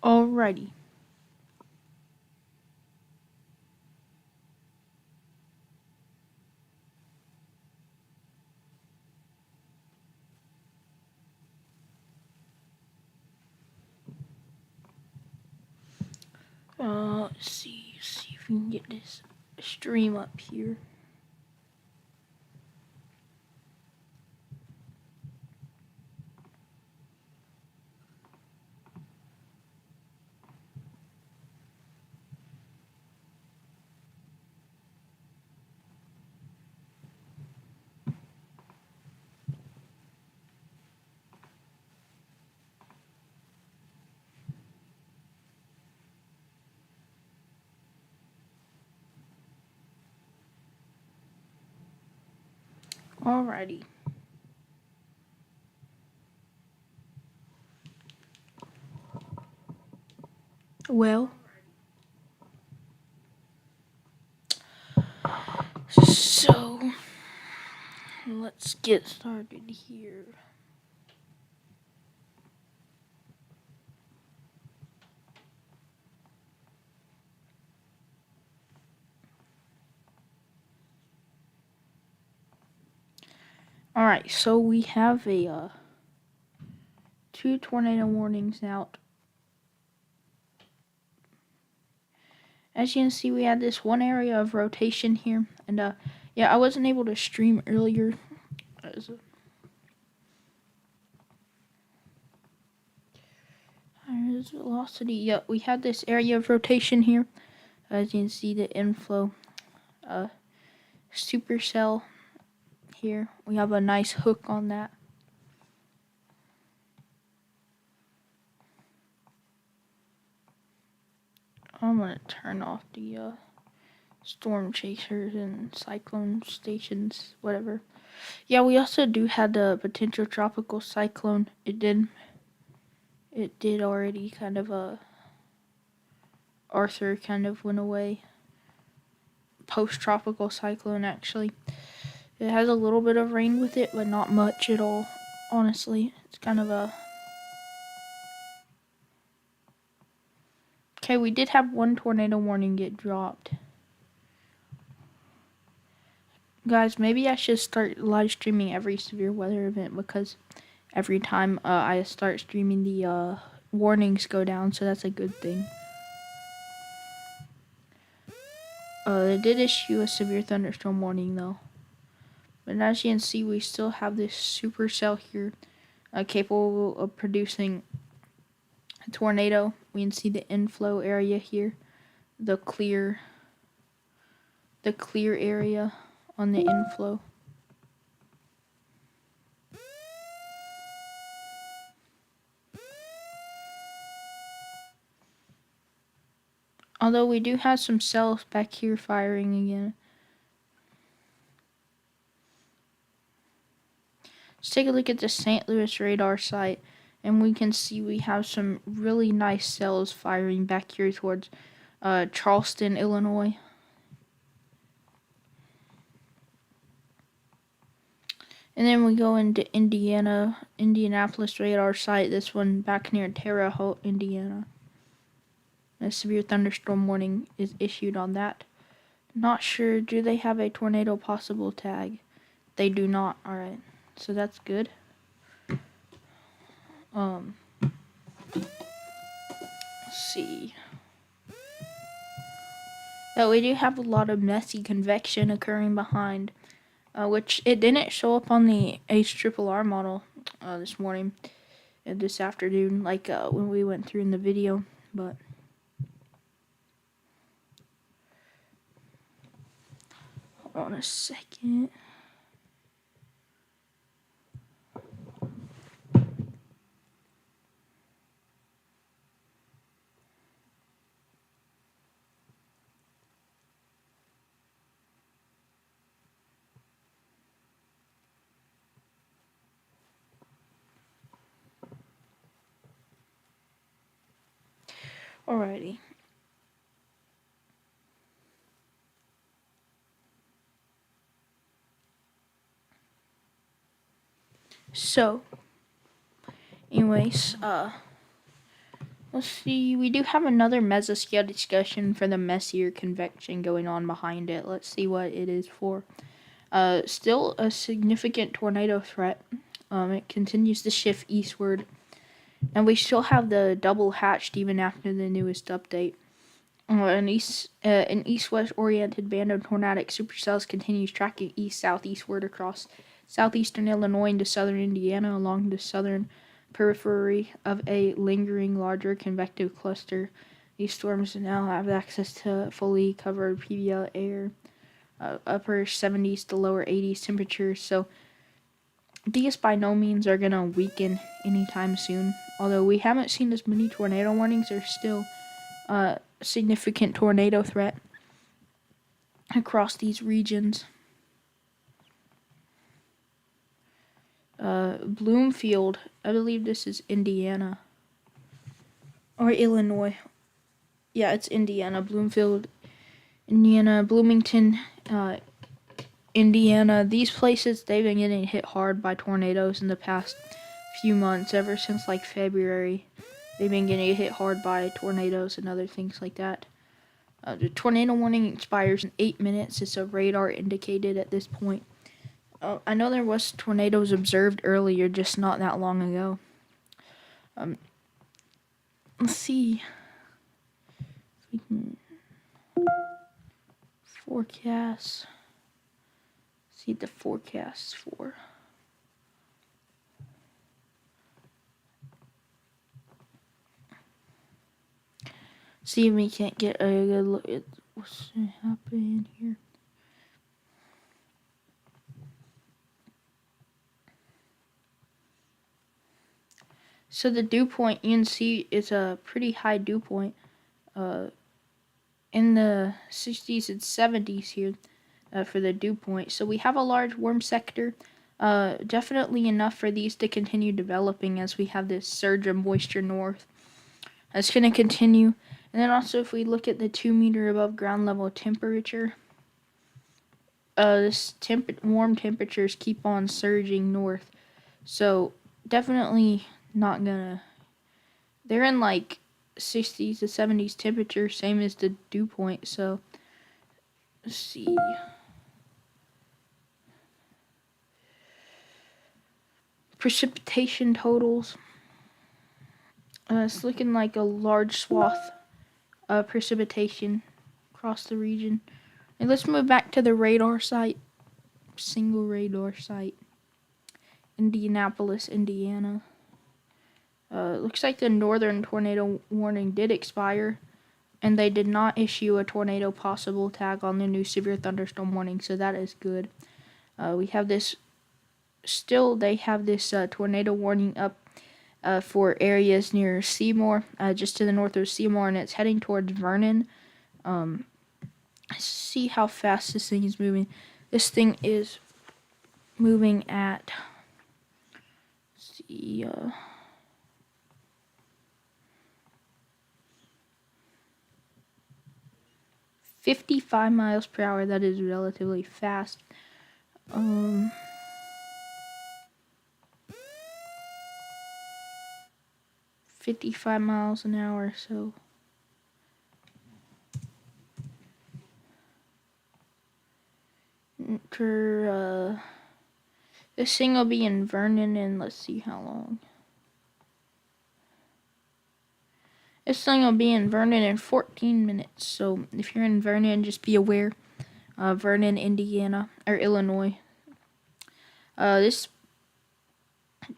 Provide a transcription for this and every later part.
Alrighty. Let's see if we can get this stream up here. Alrighty. Well, so let's get started here. Alright, so we have a 2 tornado warnings out. As you can see, we had this one area of rotation here, and yeah, I wasn't able to stream earlier. There's velocity. Yeah, we had this area of rotation here. As you can see, the inflow supercell here. We have a nice hook on that. I'm gonna turn off the storm chasers and cyclone stations, whatever. Yeah, we also do have the potential tropical cyclone. It did already kind of Arthur kind of went away. Post-tropical cyclone, actually. It has a little bit of rain with it, but not much at all, honestly. It's kind of a... Okay, we did have one tornado warning get dropped. Guys, maybe I should start live streaming every severe weather event, because every time I start streaming, the warnings go down, so that's a good thing. They did issue a severe thunderstorm warning, though. But as you can see, we still have this supercell here, capable of producing a tornado. We can see the inflow area here, the clear area on the inflow. Although we do have some cells back here firing again. Let's take a look at the St. Louis radar site, and we can see we have some really nice cells firing back here towards Charleston, Illinois. And then we go into Indianapolis radar site, this one back near Terre Haute, Indiana. A severe thunderstorm warning is issued on that. Not sure, do they have a tornado possible tag? They do not, alright. So that's good. Let's see. But we do have a lot of messy convection occurring behind, which it didn't show up on the HRRR model this morning and this afternoon, like when we went through in the video, but hold on a second. Alrighty. So, anyways, Let's see. We do have another mesoscale discussion for the Messier convection going on behind it. Let's see what it is for. Still a significant tornado threat. It continues to shift eastward, and we still have the double hatched even after the newest update. An east-west oriented band of tornadic supercells continues tracking east-southeastward across southeastern Illinois into southern Indiana along the southern periphery of a lingering larger convective cluster. These storms now have access to fully covered PVL air, upper 70s to lower 80s temperatures, so these by no means are going to weaken anytime soon. Although we haven't seen as many tornado warnings, there's still significant tornado threat across these regions. Bloomfield, I believe this is Indiana or Illinois. Yeah, it's Indiana. Bloomfield, Indiana, Bloomington, Indiana. These places, they've been getting hit hard by tornadoes in the past few months. Ever since like February, they've been getting hit hard by tornadoes and other things like that. The tornado warning expires in 8 minutes. It's a radar indicated at this point. I know there was tornadoes observed earlier, just not that long ago. Let's see if we can forecast. See the forecasts for. See if we can't get a good look at what's happening here. So the dew point, you can see, is a pretty high dew point. In the 60s and 70s here for the dew point. So we have a large warm sector. Definitely enough for these to continue developing as we have this surge of moisture north. That's going to continue. And then also if we look at the 2 meter above ground level temperature, this warm temperatures keep on surging north. So definitely not gonna, they're in like 60s to 70s temperature, same as the dew point. So let's see. Precipitation totals. It's looking like a large swath of precipitation across the region. And let's move back to the radar site. Single radar site. Indianapolis, Indiana. Looks like the northern tornado warning did expire, and they did not issue a tornado possible tag on the new severe thunderstorm warning, so that is good. We have this, still they have this tornado warning up for areas near Seymour, just to the north of Seymour, and it's heading towards Vernon. See how fast this thing is moving. This thing is moving at, let's see, 55 miles per hour. That is relatively fast. 55 miles an hour, so this thing will be in Vernon in, let's see how long. This thing will be in Vernon in 14 minutes. So if you're in Vernon, just be aware. Vernon, Indiana, or Illinois. This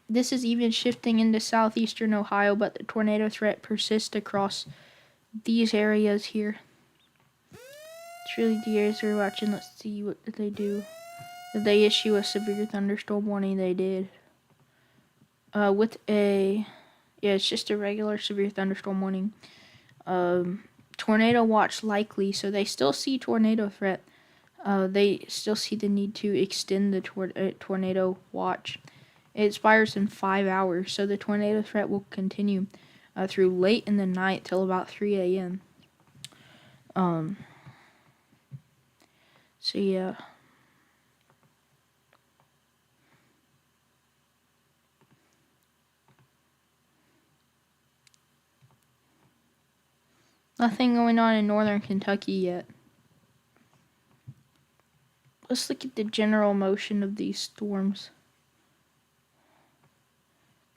is even shifting into southeastern Ohio, but the tornado threat persists across these areas here. It's really the areas we're watching. Let's see, what did they do? Did they issue a severe thunderstorm warning? They did. Yeah, it's just a regular severe thunderstorm warning. Tornado watch likely, so they still see tornado threat. They still see the need to extend the tornado watch. It expires in 5 hours, so the tornado threat will continue through late in the night till about 3 a.m. So yeah. Nothing going on in northern Kentucky yet. Let's look at the general motion of these storms.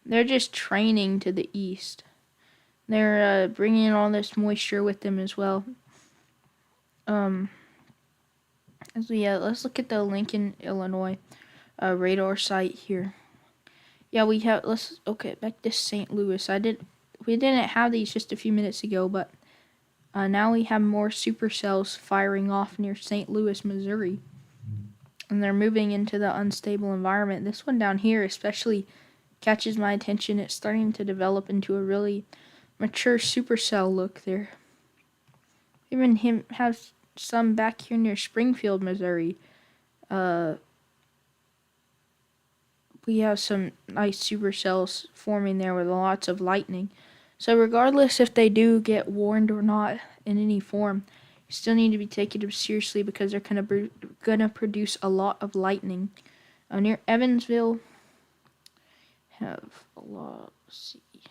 They're just training to the east. They're bringing in all this moisture with them as well. So yeah, let's look at the Lincoln, Illinois radar site here. Yeah, we have. Okay, back to St. Louis. We didn't have these just a few minutes ago, but now we have more supercells firing off near St. Louis, Missouri, and they're moving into the unstable environment. This one down here especially catches my attention. It's starting to develop into a really mature supercell look there. Even him has some back here near Springfield, Missouri. We have some nice supercells forming there with lots of lightning. So regardless if they do get warned or not in any form, you still need to be taking them seriously because they're gonna produce a lot of lightning. Near Evansville, have a lot. Let's see,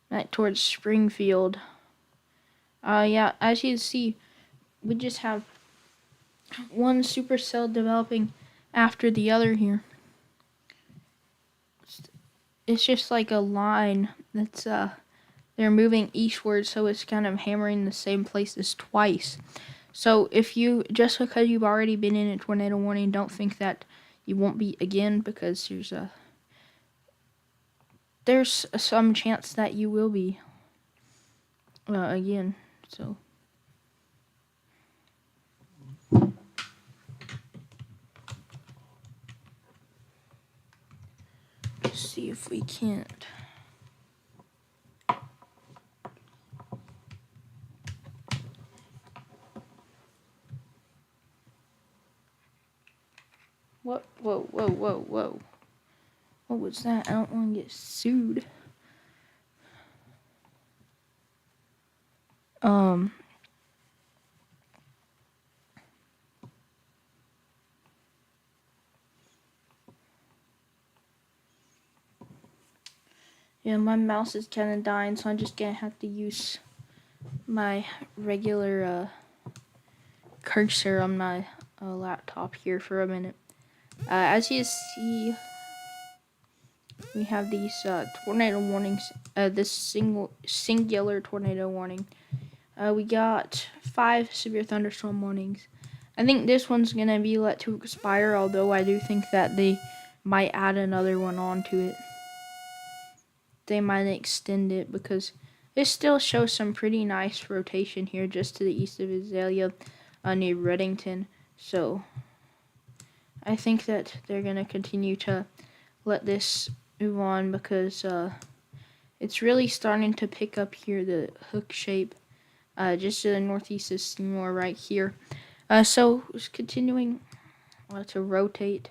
right towards Springfield. Yeah, as you can see, we just have one supercell developing after the other here. It's just like a line that's they're moving eastward, so it's kind of hammering the same places twice. So if you, just because you've already been in a tornado warning, don't think that you won't be again, because there's some chance that you will be again. So let's see if we can't. What? Whoa, whoa, whoa, whoa. What was that? I don't want to get sued. Yeah, my mouse is kind of dying, so I'm just gonna have to use my regular cursor on my laptop here for a minute. As you see, we have these tornado warnings. This singular tornado warning. We got 5 severe thunderstorm warnings. I think this one's gonna be let to expire, although I do think that they might add another one onto it. They might extend it because it still shows some pretty nice rotation here just to the east of Azalea near Reddington. So I think that they're going to continue to let this move on because it's really starting to pick up here, the hook shape, just to the northeast of Seymour right here. So it's continuing to rotate.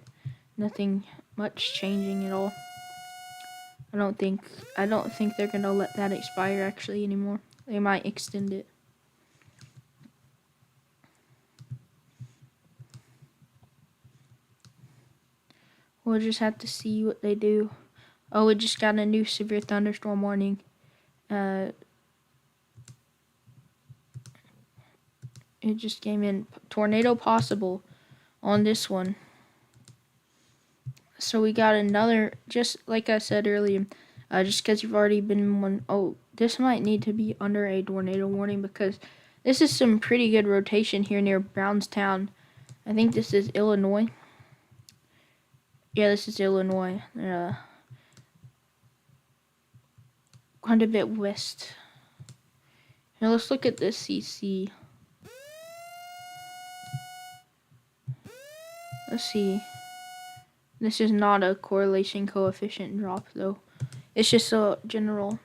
Nothing much changing at all. I don't think they're gonna let that expire actually anymore. They might extend it. We'll just have to see what they do. Oh, we just got a new severe thunderstorm warning. It just came in. Tornado possible on this one. So we got another, just like I said earlier, just because you've already been in one. Oh, this might need to be under a tornado warning because this is some pretty good rotation here near Brownstown. I think this is Illinois. Yeah, this is Illinois. Quite a bit west. Now let's look at the CC. Let's see. This is not a correlation coefficient drop though. It's just a general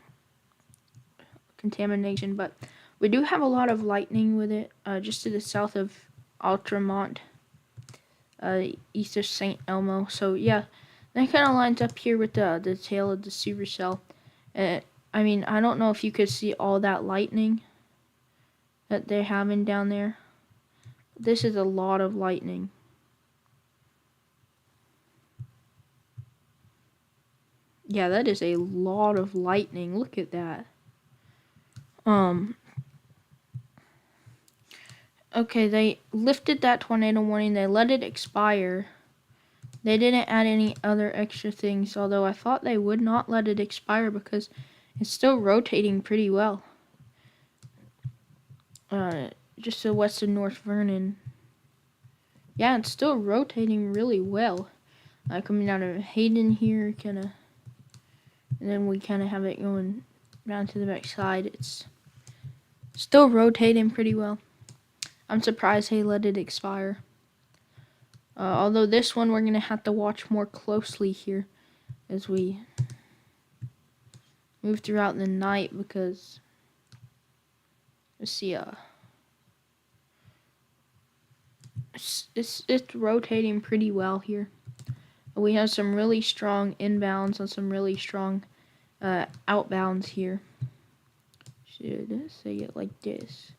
contamination, but we do have a lot of lightning with it, just to the south of Altamont, east of St. Elmo. So yeah, that kind of lines up here with the tail of the supercell. I mean, I don't know if you could see all that lightning that they're having down there. This is a lot of lightning. Yeah, that is a lot of lightning. Look at that. Okay, they lifted that tornado warning. They let it expire. They didn't add any other extra things, although I thought they would not let it expire because it's still rotating pretty well. Just to west of North Vernon. Yeah, it's still rotating really well. Coming out of Hayden here, and then we kind of have it going down to the back side. It's still rotating pretty well. I'm surprised they let it expire. Although this one we're going to have to watch more closely here as we move throughout the night because, let's see, it's rotating pretty well here. We have some really strong inbounds and some really strong outbounds here. Should say it like this.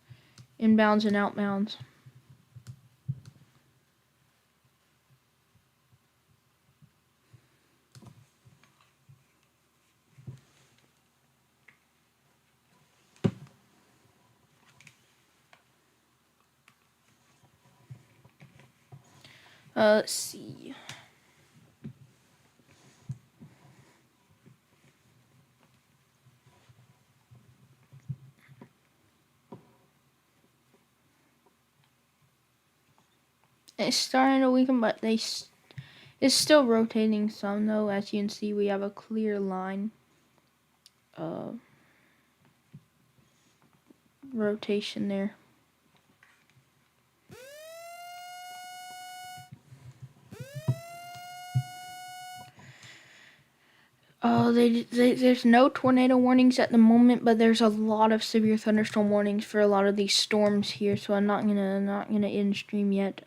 Inbounds and outbounds. Let's see. It's starting to weaken, but it's still rotating some though. As you can see, we have a clear line. Rotation there. There's no tornado warnings at the moment, but there's a lot of severe thunderstorm warnings for a lot of these storms here. So I'm not gonna end stream yet.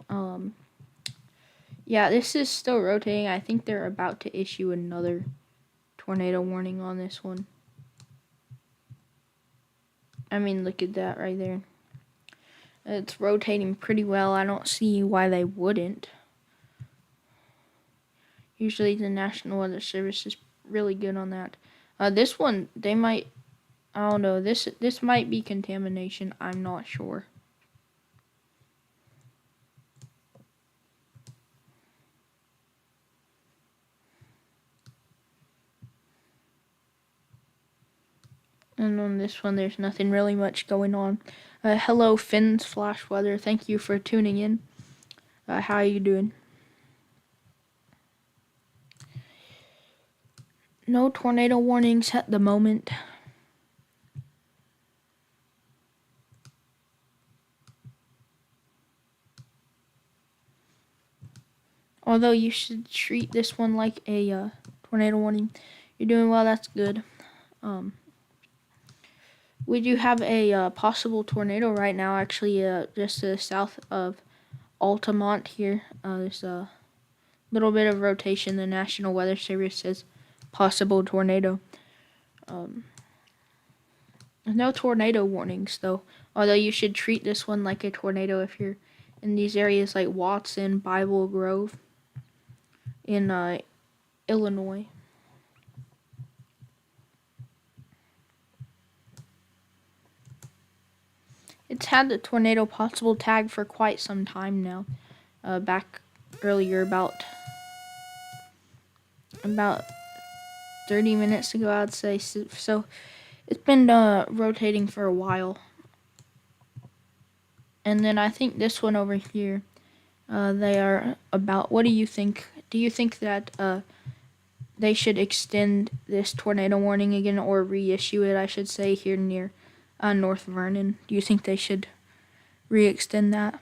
Yeah, this is still rotating. I think they're about to issue another tornado warning on this one. I mean, look at that right there. It's rotating pretty well. I don't see why they wouldn't. Usually the National Weather Service is really good on that. This one, they might, I don't know, this might be contamination. I'm not sure. And on this one, there's nothing really much going on. Hello, Finn's Flash Weather. Thank you for tuning in. How are you doing? No tornado warnings at the moment. Although you should treat this one like a tornado warning. You're doing well, that's good. We do have a possible tornado right now, actually, just to the south of Altamont here. There's a little bit of rotation. The National Weather Service says possible tornado. No tornado warnings, though. Although you should treat this one like a tornado if you're in these areas like Watson, Bible Grove, in Illinois. It's had the tornado possible tag for quite some time now. Back earlier, about 30 minutes ago, I'd say. So it's been rotating for a while. And then I think this one over here, they are about, what do you think? Do you think that they should extend this tornado warning again, or reissue it, I should say, here near North Vernon? Do you think they should re-extend that?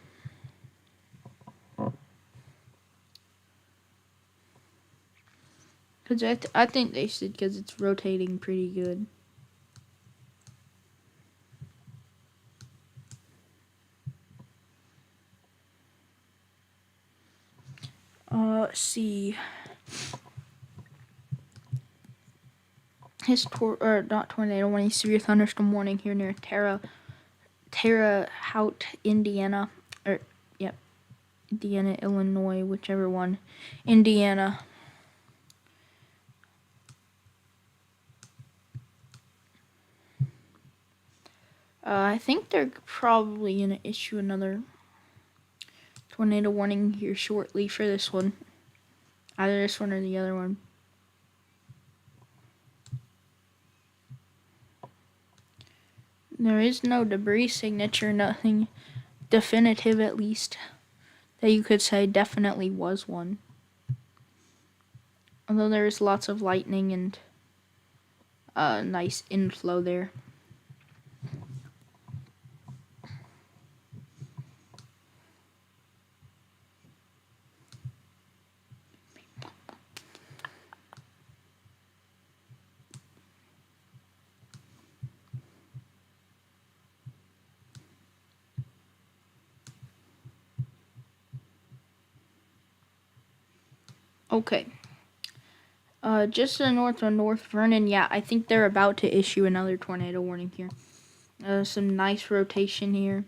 Because I think they should, because it's rotating pretty good. Let's see. Not tornado warning, severe thunderstorm warning here near Terre Haute, Indiana. Indiana, Illinois, whichever one. Indiana. I think they're probably going to issue another tornado warning here shortly for this one. Either this one or the other one. There is no debris signature, nothing definitive at least, that you could say definitely was one. Although there is lots of lightning and nice inflow there. Okay. Just to the north of North Vernon, yeah, I think they're about to issue another tornado warning here. Some nice rotation here.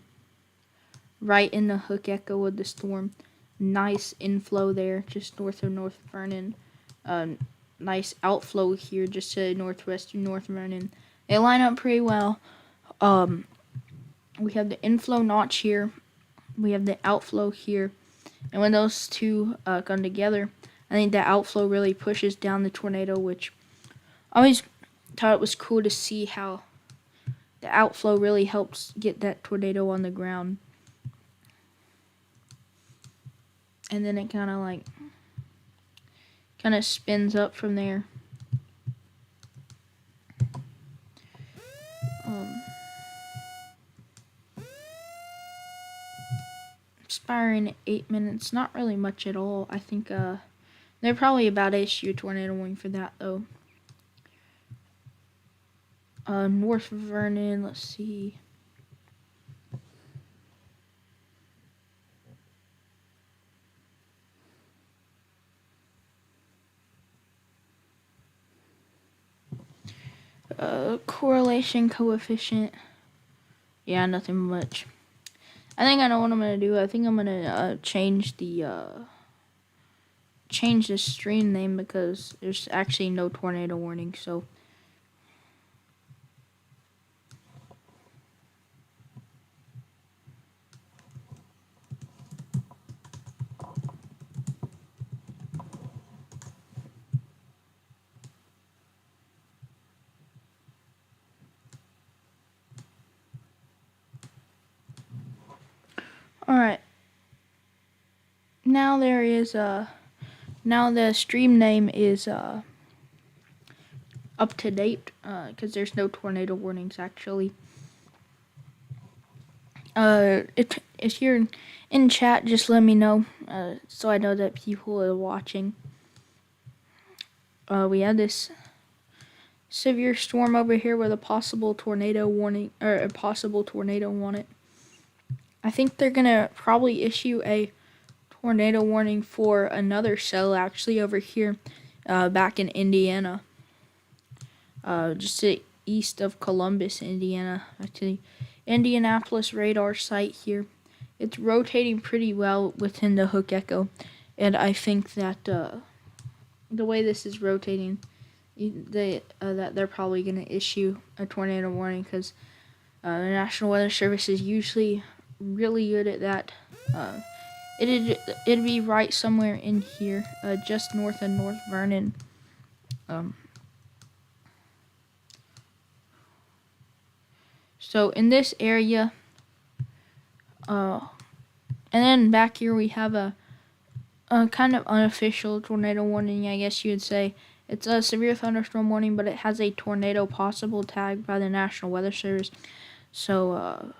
Right in the hook echo of the storm. Nice inflow there, just north of North Vernon. Nice outflow here, just to the northwest of North Vernon. They line up pretty well. We have the inflow notch here. We have the outflow here. And when those two come together, I think the outflow really pushes down the tornado, which I always thought it was cool to see how the outflow really helps get that tornado on the ground. And then it kind of spins up from there. Expiring 8 minutes, not really much at all. I think they're probably about to issue a tornado warning for that though. North Vernon, let's see. Correlation coefficient. Yeah, nothing much. I think I know what I'm gonna do. I think I'm gonna change the stream name because there's actually no tornado warning. So alright. Now there is now the stream name is up to date because there's no tornado warnings actually. If you're in chat, just let me know so I know that people are watching. We have this severe storm over here with a possible tornado warning or a possible tornado on it. I think they're gonna probably issue a tornado warning for another cell actually over here back in Indiana, just to the east of Columbus, Indiana. Actually, Indianapolis radar site here. It's rotating pretty well within the hook echo, and I think that the way this is rotating, that they're probably going to issue a tornado warning because the National Weather Service is usually really good at that. It'd be right somewhere in here, just north of North Vernon. So in this area, and then back here we have a kind of unofficial tornado warning, I guess you would say. It's a severe thunderstorm warning, but it has a tornado possible tag by the National Weather Service. So,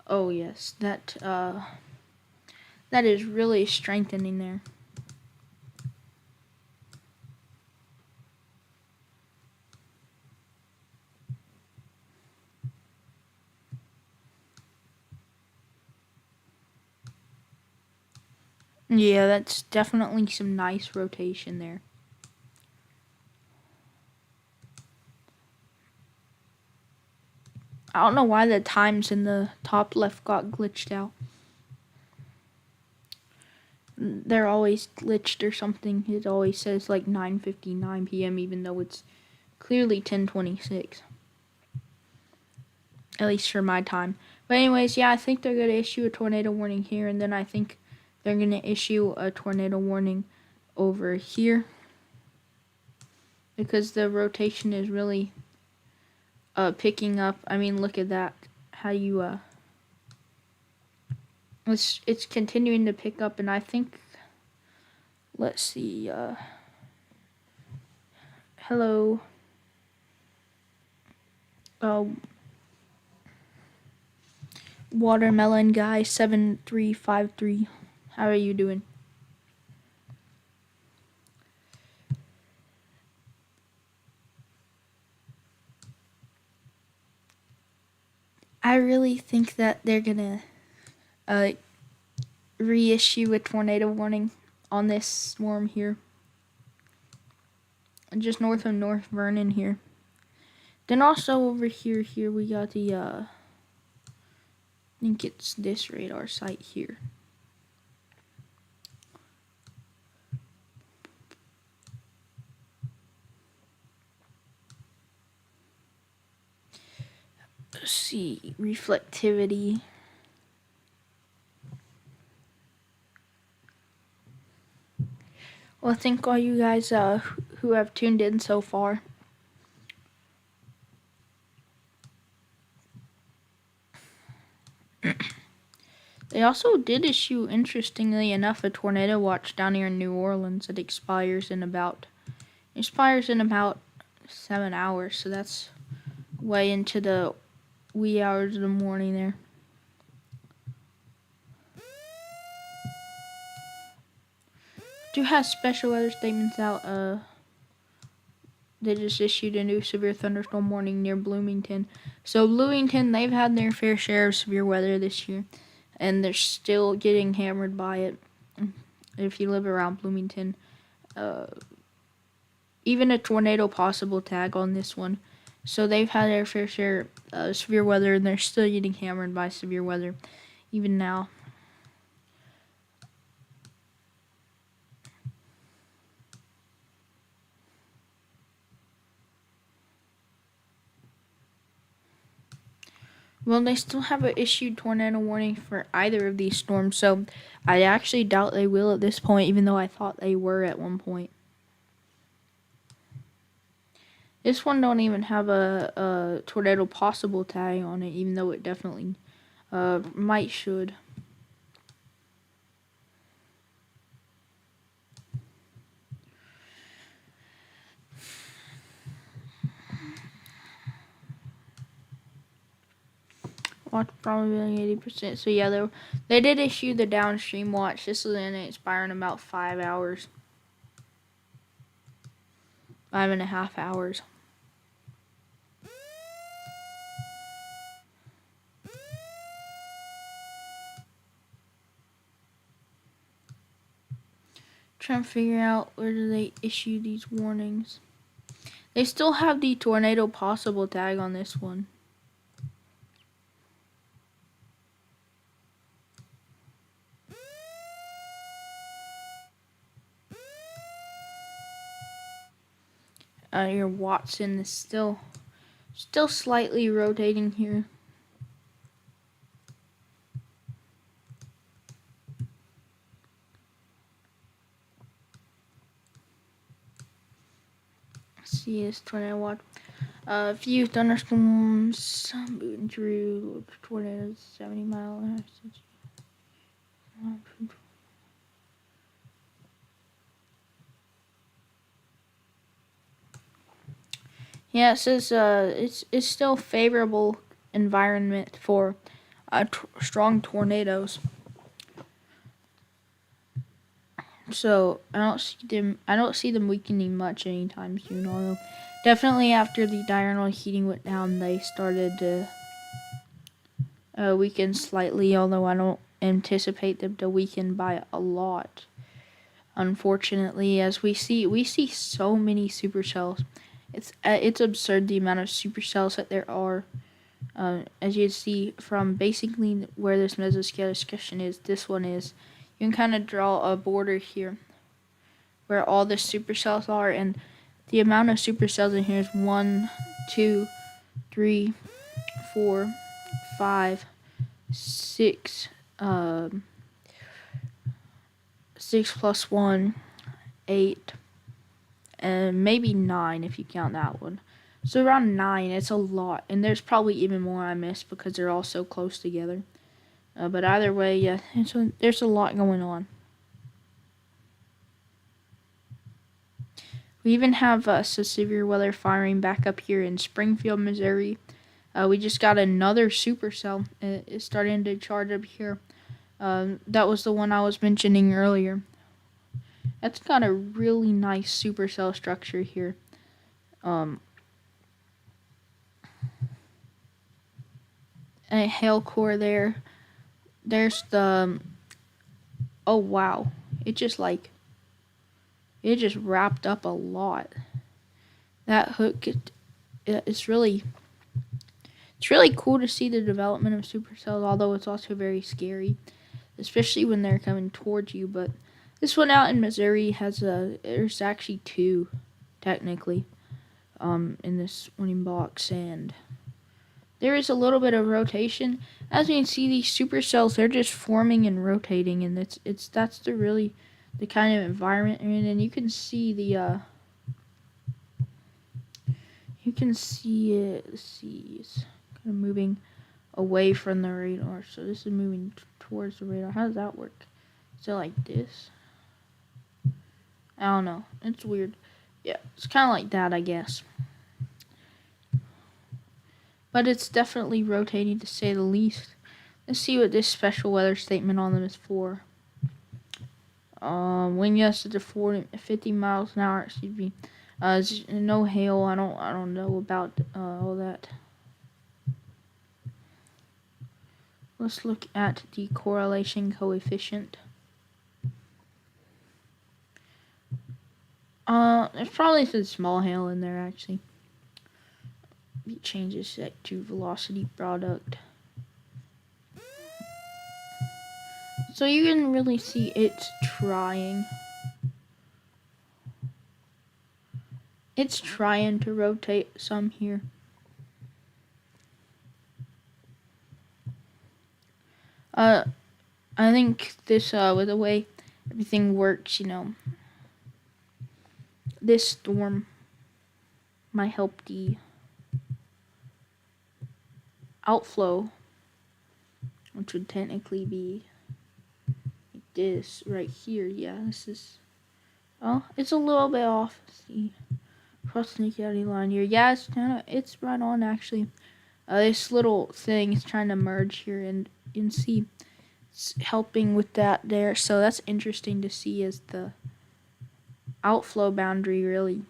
oh yes, that is really strengthening there. Yeah, that's definitely some nice rotation there. I don't know why the times in the top left got glitched out. They're always glitched or something. It always says like 9:59 p.m. even though it's clearly 10:26. At least for my time. But anyways, yeah, I think they're going to issue a tornado warning here, and then I think they're going to issue a tornado warning over here, because the rotation is really picking up. I mean, look at that. How you it's continuing to pick up, and I think, let's see, hello, watermelon guy 7353, how are you doing? I really think that they're gonna reissue a tornado warning on this storm here, just north of North Vernon here. Then also over here we got the I think it's this radar site here. Let's see, reflectivity. Well, thank all you guys who have tuned in so far. They also did issue, interestingly enough, a tornado watch down here in New Orleans that expires in about 7 hours, so that's way into the wee hours of the morning there. Do have special weather statements out. They just issued a new severe thunderstorm warning near Bloomington. So Bloomington, they've had their fair share of severe weather this year, and they're still getting hammered by it. If you live around Bloomington, even a tornado possible tag on this one. So they've had their fair share of severe weather, and they're still getting hammered by severe weather, even now. Well, they still haven't issued tornado warning for either of these storms, so I actually doubt they will at this point, even though I thought they were at one point. This one don't even have a tornado possible tag on it, even though it definitely should. Watch probability 80%. So yeah, they did issue the downstream watch. This is going to expire in about 5 hours. 5.5 hours. Trying to figure out where do they issue these warnings. They still have the tornado possible tag on this one. Your Watson is still slightly rotating here. Let's see this tornado watch. A few thunderstorms moving through tornadoes 70 miles an hour. Yeah, it says it's still favorable environment for strong tornadoes. So I don't see them weakening much anytime soon. Although definitely after the diurnal heating went down, they started to weaken slightly. Although I don't anticipate them to weaken by a lot. Unfortunately, as we see so many supercells. It's absurd the amount of supercells that there are. As you can see from basically where this mesoscale discussion is, this one is. You can kind of draw a border here where all the supercells are, and The amount of supercells in here is 1, 2, 3, 4, 5, 6. 6 plus 1, 8, and maybe 9 if you count that one. So around 9. It's a lot, and there's probably even more I missed because they're all so close together. But either way, yeah, there's a lot going on. We even have some severe weather firing back up here in Springfield, Missouri. We just got another supercell. It's starting to charge up here. That was the one I was mentioning earlier. That's got a really nice supercell structure here. A hail core there. There's the... Oh, wow. It just wrapped up a lot. That hook, it's really cool to see the development of supercells, although it's also very scary, especially when they're coming towards you. But this one out in Missouri there's actually 2, technically, in this winning box, and there is a little bit of rotation. As you can see, these supercells, they're just forming and rotating, and that's the kind of environment they're in. And you can see it's kind of moving away from the radar. So this is moving towards the radar. How does that work? Is it like this? I don't know. It's weird. Yeah, it's kind of like that, I guess. But it's definitely rotating, to say the least. Let's see what this special weather statement on them is for. Wind gusts to 50 miles an hour. Excuse me. No hail. I don't know about all that. Let's look at the correlation coefficient. There's probably some small hail in there, actually. Change this to velocity product. So you can really see it's trying. It's trying to rotate some here. I think this, with the way everything works, this storm might help the outflow, which would technically be like this right here. Yeah, this is... Oh, it's a little bit off. Let's see. Cross the county line here. Yeah, it's right on, actually. This little thing is trying to merge here, and you can see it's helping with that there. So that's interesting to see, as the outflow boundary really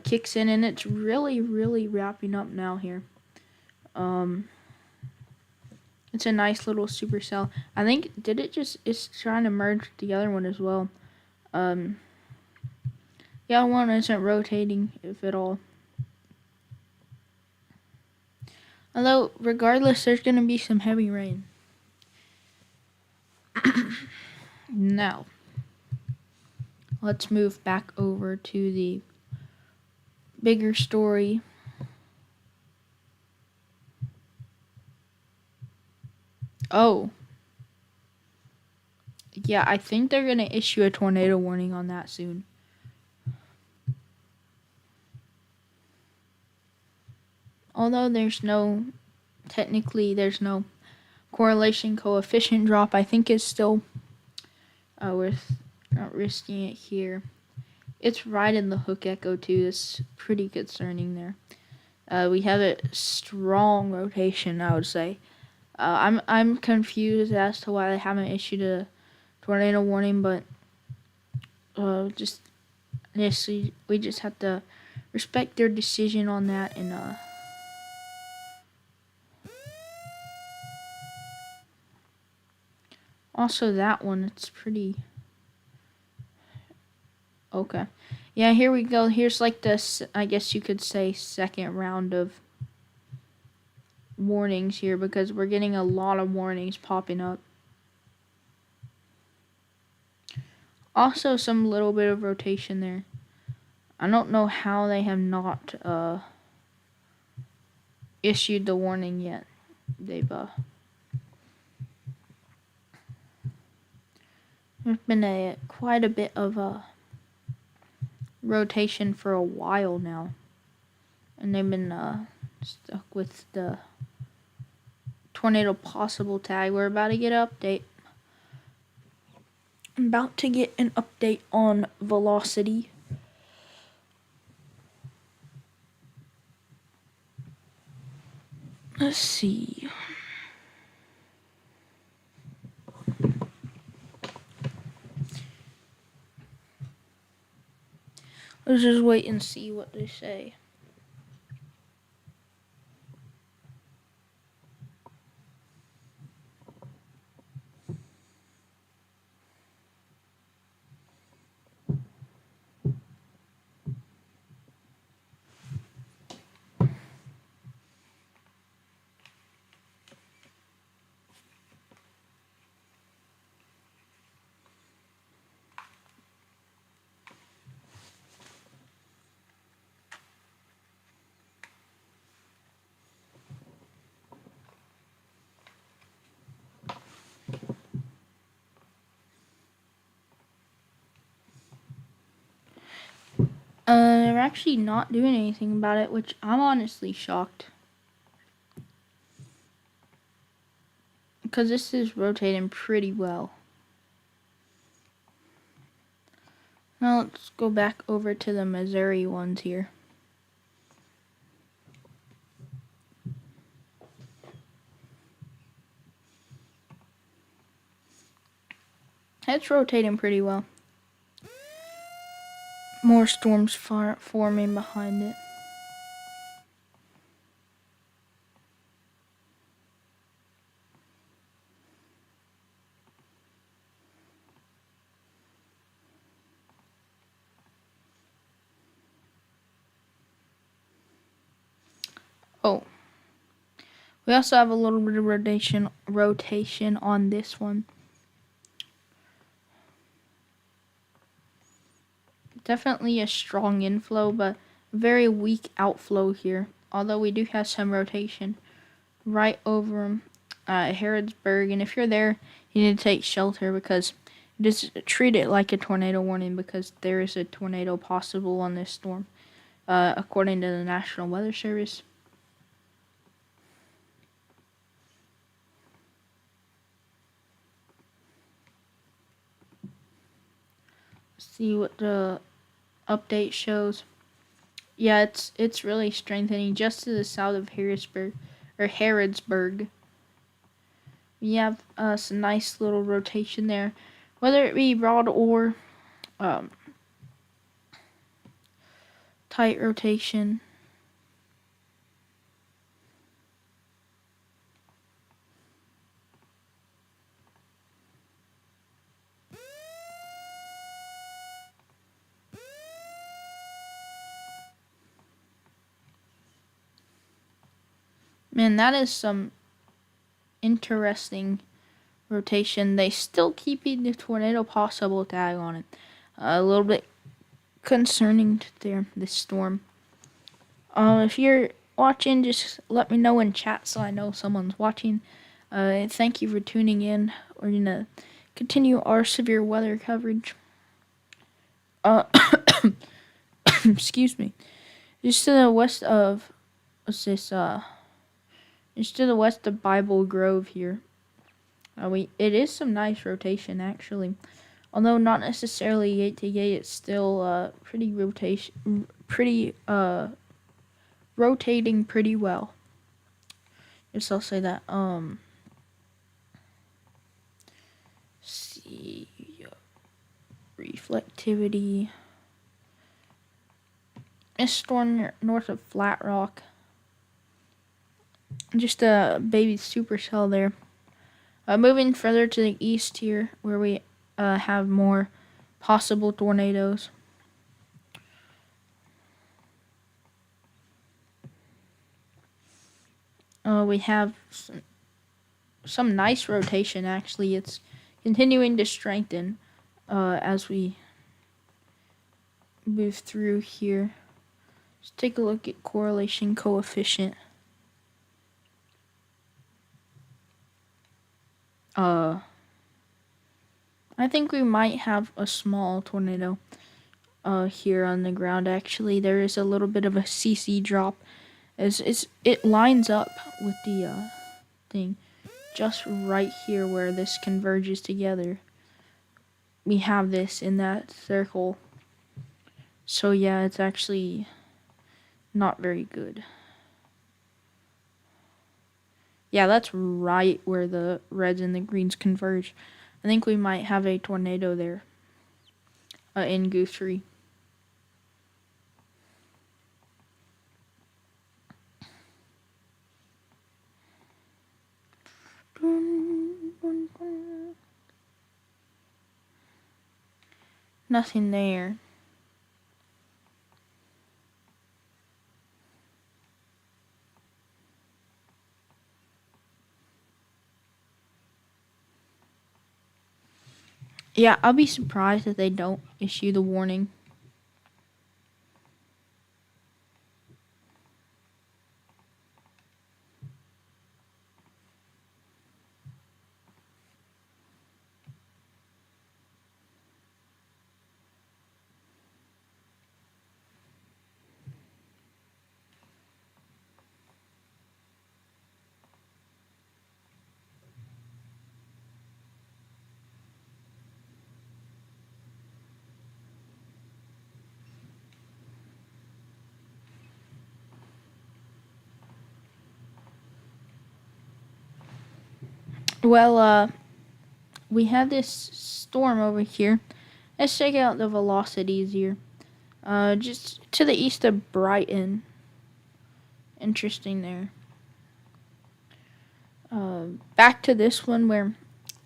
kicks in, and it's really wrapping up now here. It's a nice little supercell. I think, it's trying to merge with the other one as well. The other one isn't rotating, if at all. Although, regardless, there's going to be some heavy rain. Now, let's move back over to the bigger story. Oh. Yeah, I think they're going to issue a tornado warning on that soon. Although there's no correlation coefficient drop, I think it's still worth not risking it here. It's right in the hook echo too. It's pretty concerning there. We have a strong rotation, I would say. I'm confused as to why they haven't issued a tornado warning, but we just have to respect their decision on that. And also that one, it's pretty okay. Yeah, here we go. Here's like this, I guess you could say, second round of warnings here, because we're getting a lot of warnings popping up. Also, some little bit of rotation there. I don't know how they have not issued the warning yet. They've there's been quite a bit of rotation for a while now, and they've been stuck with the tornado possible tag. We're about to get an update. I'm about to get an update on velocity. Let's see. Let's just wait and see what they say. They're actually not doing anything about it, which I'm honestly shocked. Because this is rotating pretty well. Now let's go back over to the Missouri ones here. It's rotating pretty well. More storms forming behind it. Oh, we also have a little bit of rotation on this one. Definitely a strong inflow, but very weak outflow here. Although we do have some rotation right over Harrodsburg, and if you're there, you need to take shelter because just treat it like a tornado warning because there is a tornado possible on this storm, according to the National Weather Service. See what the update shows. Yeah, it's really strengthening just to the south of Harrisburg or Harrodsburg. We have some nice little rotation there, whether it be broad or tight rotation. Man, that is some interesting rotation. They still keeping the tornado possible tag on it. A little bit concerning there, this storm. If you're watching, just let me know in chat so I know someone's watching. Thank you for tuning in. We're gonna continue our severe weather coverage. Excuse me. Just to the west of what's this? Just to the west of Bible Grove here. It is some nice rotation actually, although not necessarily gate to gate. It's still rotating pretty well. Yes, I'll say that. See, reflectivity. It's storm north of Flat Rock. Just a baby supercell there. Moving further to the east here, where we have more possible tornadoes. We have some nice rotation, actually. It's continuing to strengthen as we move through here. Let's take a look at correlation coefficient. I think we might have a small tornado here on the ground. Actually, there is a little bit of a CC drop as it lines up with the thing just right here where this converges together. We have this in that circle. So yeah, it's actually not very good. Yeah, that's right where the reds and the greens converge. I think we might have a tornado there in Guthrie. Nothing there. Yeah, I'll be surprised if they don't issue the warning. Well, we have this storm over here. Let's check out the velocities here. Just to the east of Brighton. Interesting there. Back to this one where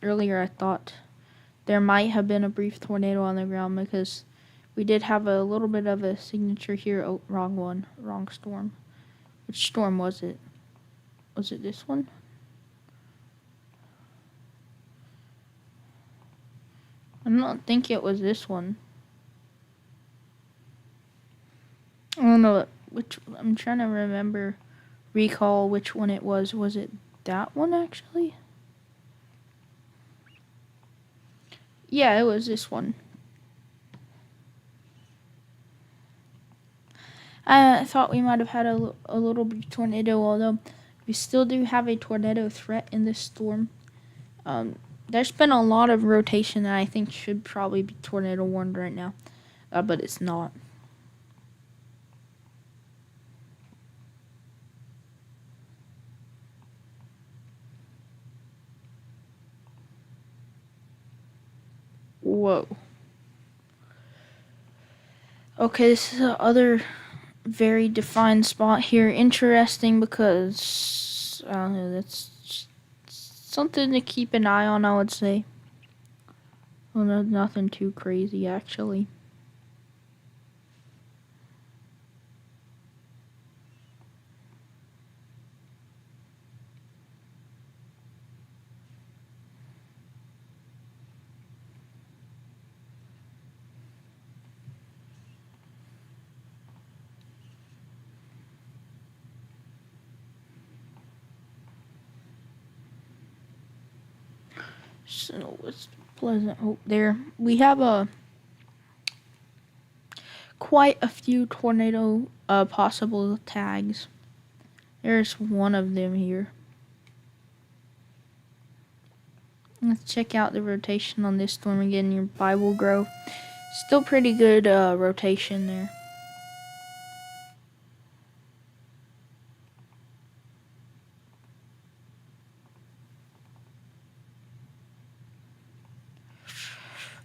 earlier I thought there might have been a brief tornado on the ground because we did have a little bit of a signature here. Oh, wrong one. Wrong storm. Which storm was it? Was it this one? I don't think it was this one. I don't know which. I'm trying to recall which one it was. Was it that one actually? Yeah, it was this one. I thought we might have had a little bit of tornado, although we still do have a tornado threat in this storm. There's been a lot of rotation that I think should probably be tornado warned right now, but it's not. Whoa. Okay, this is the other very defined spot here. Interesting because that's something to keep an eye on, I would say. Well, no, nothing too crazy actually. So it's Pleasant Hope there. We have quite a few tornado possible tags. There's one of them here. Let's check out the rotation on this storm again near Bible Grove. Still pretty good rotation there.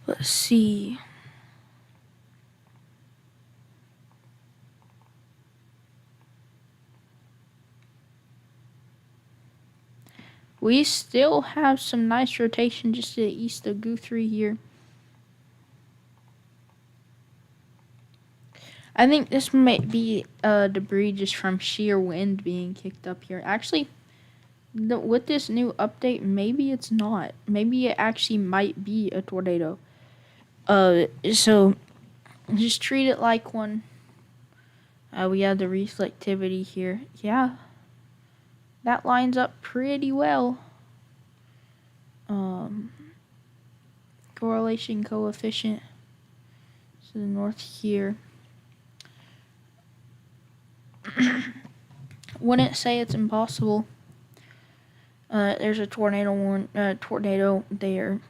Let's see. We still have some nice rotation just to the east of Guthrie here. I think this might be debris just from sheer wind being kicked up here. Actually, with this new update, maybe it's not. Maybe it actually might be a tornado. So Just treat it like one. We have the reflectivity here. Yeah, that lines up pretty well. Correlation coefficient. So the north here. Wouldn't say it's impossible. There's a tornado there.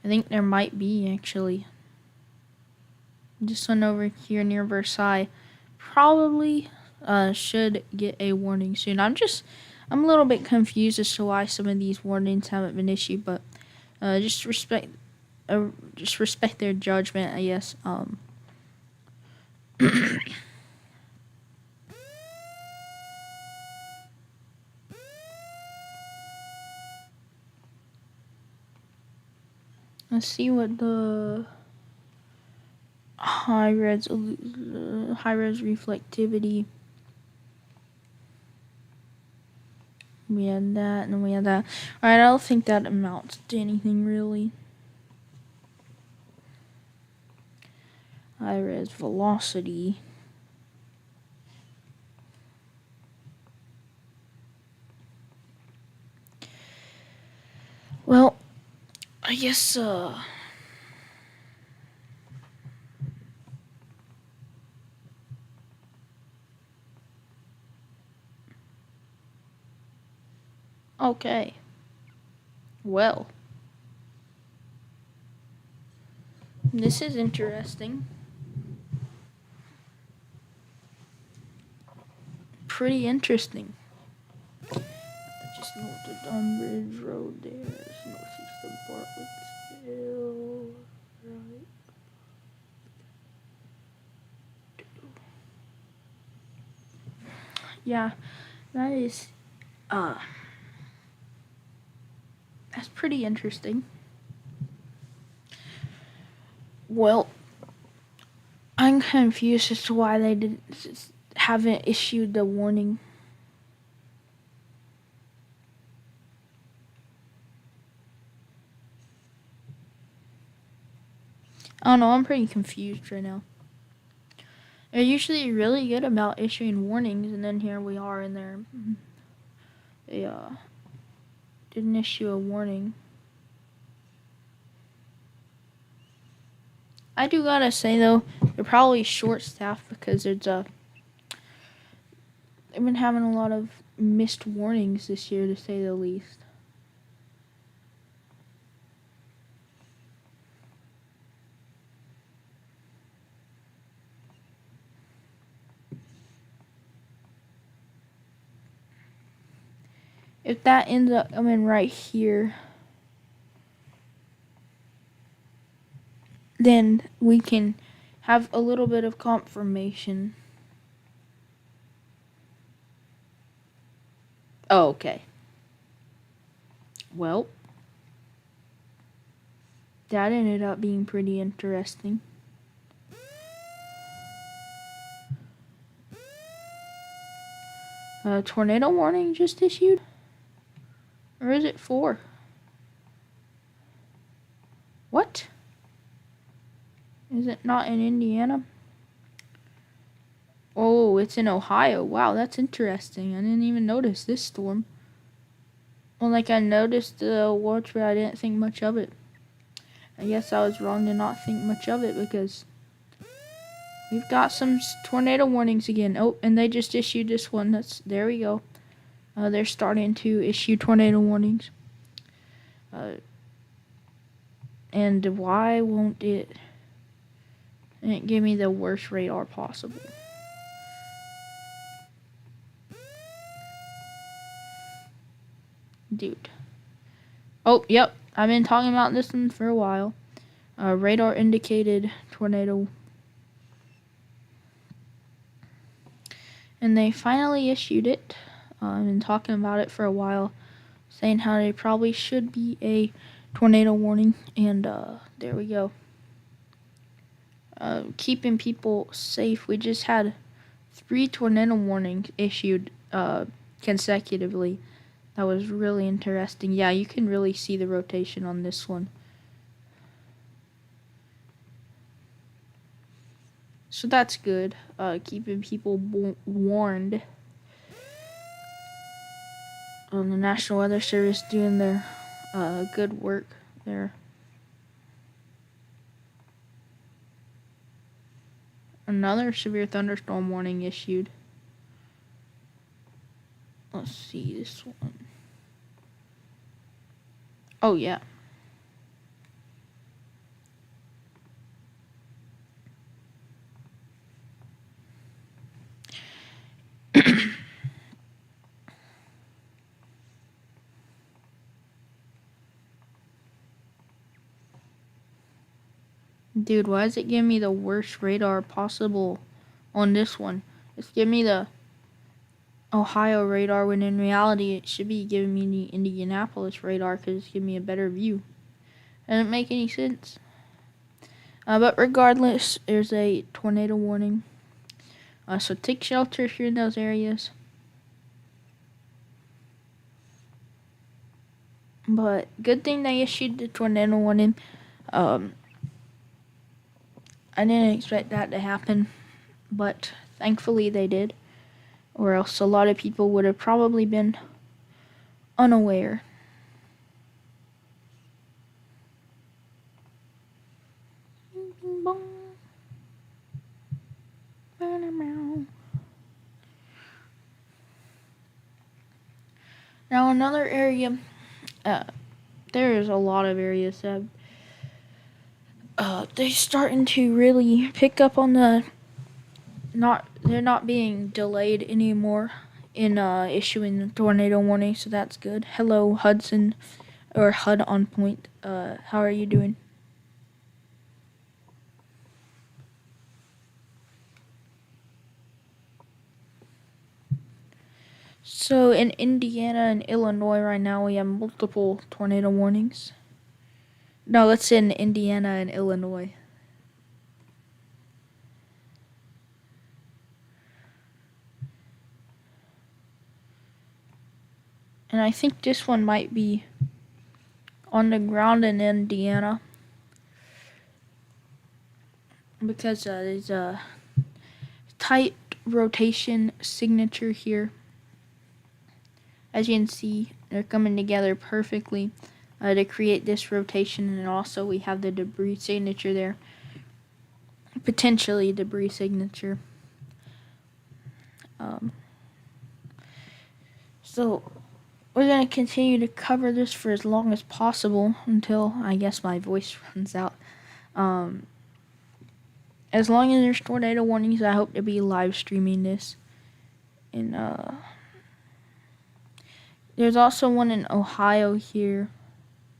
I think there might be, actually. This one over here near Versailles probably should get a warning soon. I'm a little bit confused as to why some of these warnings haven't been issued, but just respect their judgment, I guess. Let's see what the high res reflectivity. We had that, and then we had that. Alright, I don't think that amounts to anything really. High res velocity. Well, I guess okay. Well, this is interesting. Pretty interesting. Just north of Dunbridge Road there. It's northeast of Bartlett's Hill. Right. Yeah, that is that's pretty interesting. Well, I'm confused as to why they haven't issued the warning. I don't know, I'm pretty confused right now. They're usually really good about issuing warnings, and then here we are in there. They didn't issue a warning. I do gotta say though, they're probably short-staffed because they've been having a lot of missed warnings this year, to say the least. If that ends up coming right here, then we can have a little bit of confirmation. Oh, okay. Well, that ended up being pretty interesting. Tornado warning just issued? Or is it 4? What? Is it not in Indiana? Oh, it's in Ohio. Wow, that's interesting. I didn't even notice this storm. Well, like I noticed the watch, but I didn't think much of it. I guess I was wrong to not think much of it because we've got some tornado warnings again. Oh, and they just issued this one. There we go. They're starting to issue tornado warnings. And why won't it give me the worst radar possible? Dude. Oh, yep. I've been talking about this one for a while. Radar indicated tornado. And they finally issued it. I've been talking about it for a while, saying how there probably should be a tornado warning. And there we go. Keeping people safe. We just had 3 tornado warnings issued consecutively. That was really interesting. Yeah, you can really see the rotation on this one. So that's good. Keeping people warned. The National Weather Service doing their good work there. Another severe thunderstorm warning issued. Let's see this one. Oh, yeah. Dude, why is it giving me the worst radar possible on this one? It's giving me the Ohio radar when in reality it should be giving me the Indianapolis radar because it's giving me a better view. Doesn't make any sense. But regardless, there's a tornado warning. So take shelter if you're in those areas. But good thing they issued the tornado warning. I didn't expect that to happen, but thankfully they did. Or else a lot of people would have probably been unaware. Now another area, there is a lot of areas that they're starting to really pick up on they're not being delayed anymore in issuing the tornado warning, so that's good. Hello, Hudson, or HUD on point. How are you doing? So in Indiana and Illinois right now, we have multiple tornado warnings. No, let's say in Indiana and Illinois. And I think this one might be on the ground in Indiana. Because there's a tight rotation signature here. As you can see, they're coming together perfectly to create this rotation, and also we have the debris signature there. Potentially debris signature. So we're going to continue to cover this for as long as possible until I guess my voice runs out. As long as there's tornado warnings, I hope to be live streaming this. And there's also one in Ohio here.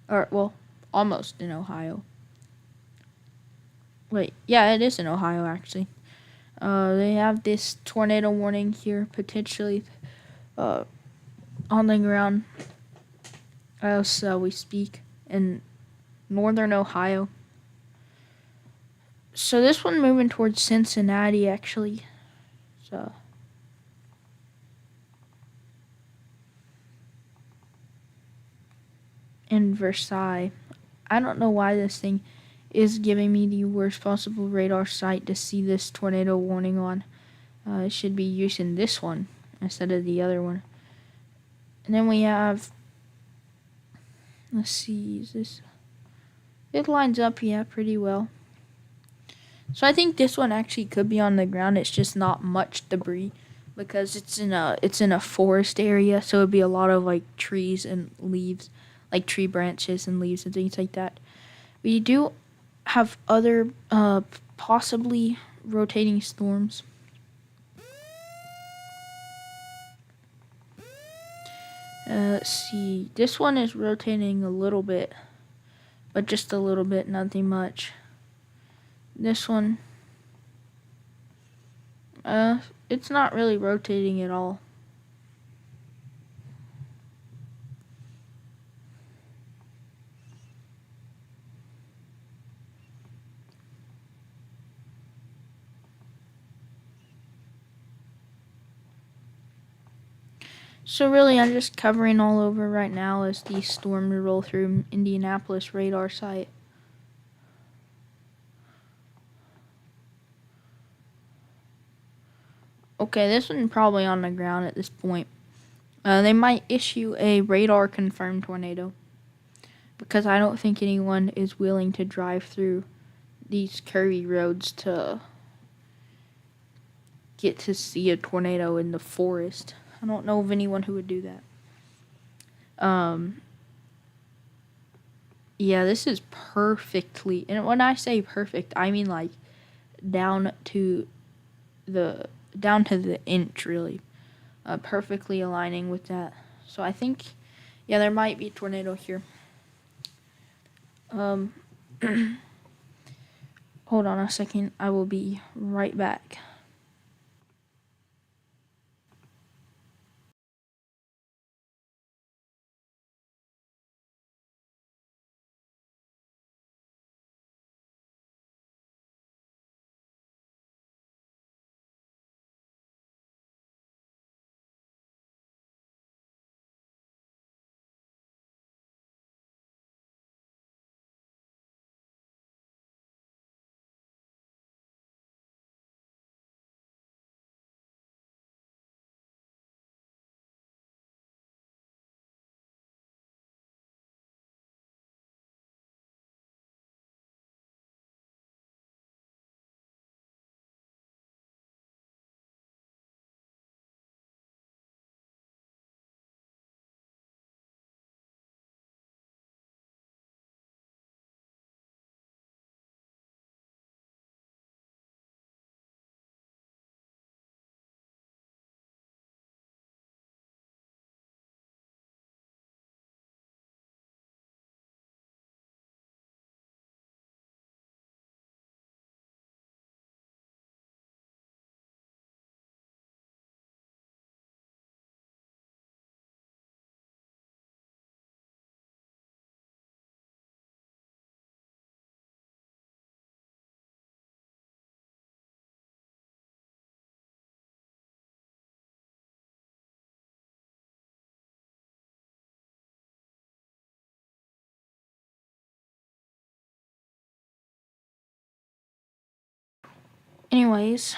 Or, well, almost in Ohio. Wait, yeah, it is in Ohio, actually. They have this tornado warning here, potentially on the ground as we speak in northern Ohio. So this one moving towards Cincinnati, actually. So in Versailles. I don't know why this thing is giving me the worst possible radar site to see this tornado warning on. It should be using this one instead of the other one. And then we have, let's see, is this, it lines up, yeah, pretty well. So I think this one actually could be on the ground. It's just not much debris because it's in a forest area, so it'd be a lot of like trees and leaves, like tree branches and leaves and things like that. We do have other possibly rotating storms. Let's see. This one is rotating a little bit, but just a little bit, nothing much. This one, it's not really rotating at all. So really, I'm just covering all over right now as these storms roll through Indianapolis radar site. Okay, this one's probably on the ground at this point. They might issue a radar confirmed tornado because I don't think anyone is willing to drive through these curvy roads to get to see a tornado in the forest. I don't know of anyone who would do that. Yeah, this is perfectly, and when I say perfect, I mean like down to the inch, really, perfectly aligning with that. So I think, yeah, there might be a tornado here. Hold on a second. I will be right back. Anyways,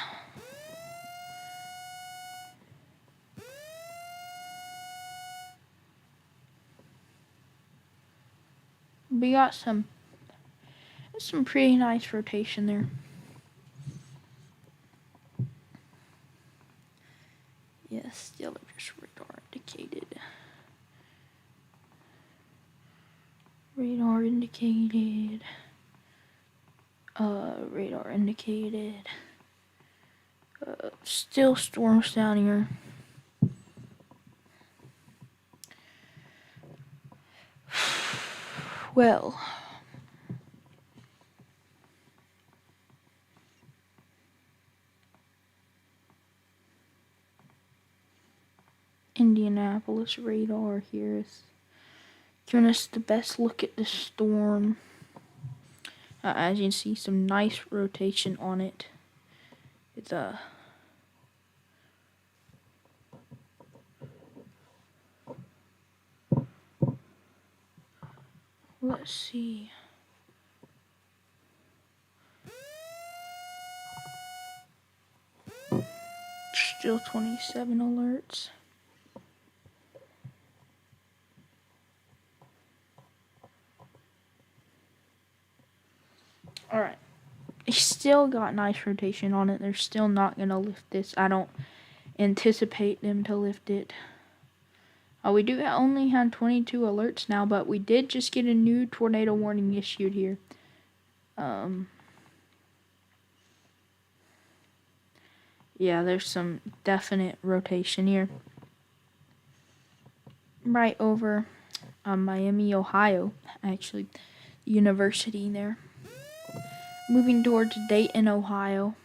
we got some pretty nice rotation there. Yes, still just radar indicated. Radar indicated. Radar indicated. Still storms down here. Well, Indianapolis radar here is giving us the best look at the storm. As you can see, some nice rotation on it. It's let's see. Still 27 alerts. Alright. It's still got nice rotation on it. They're still not going to lift this. I don't anticipate them to lift it. We do only have 22 alerts now, but we did just get a new tornado warning issued here. Yeah, there's some definite rotation here. Right over Miami, Ohio, actually, university there. Moving towards Dayton, Ohio.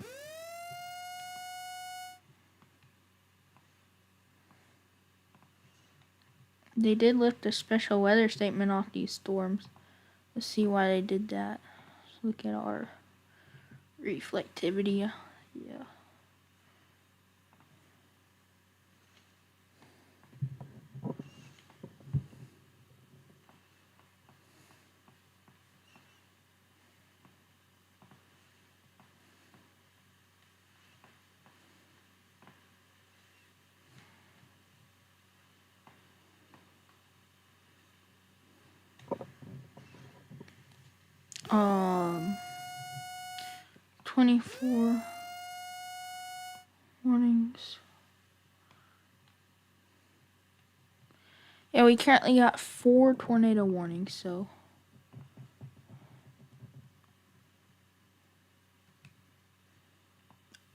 They did lift a special weather statement off these storms. Let's see why they did that. Let's look at our reflectivity. Yeah. 24 warnings. Yeah, we currently got 4 tornado warnings, so.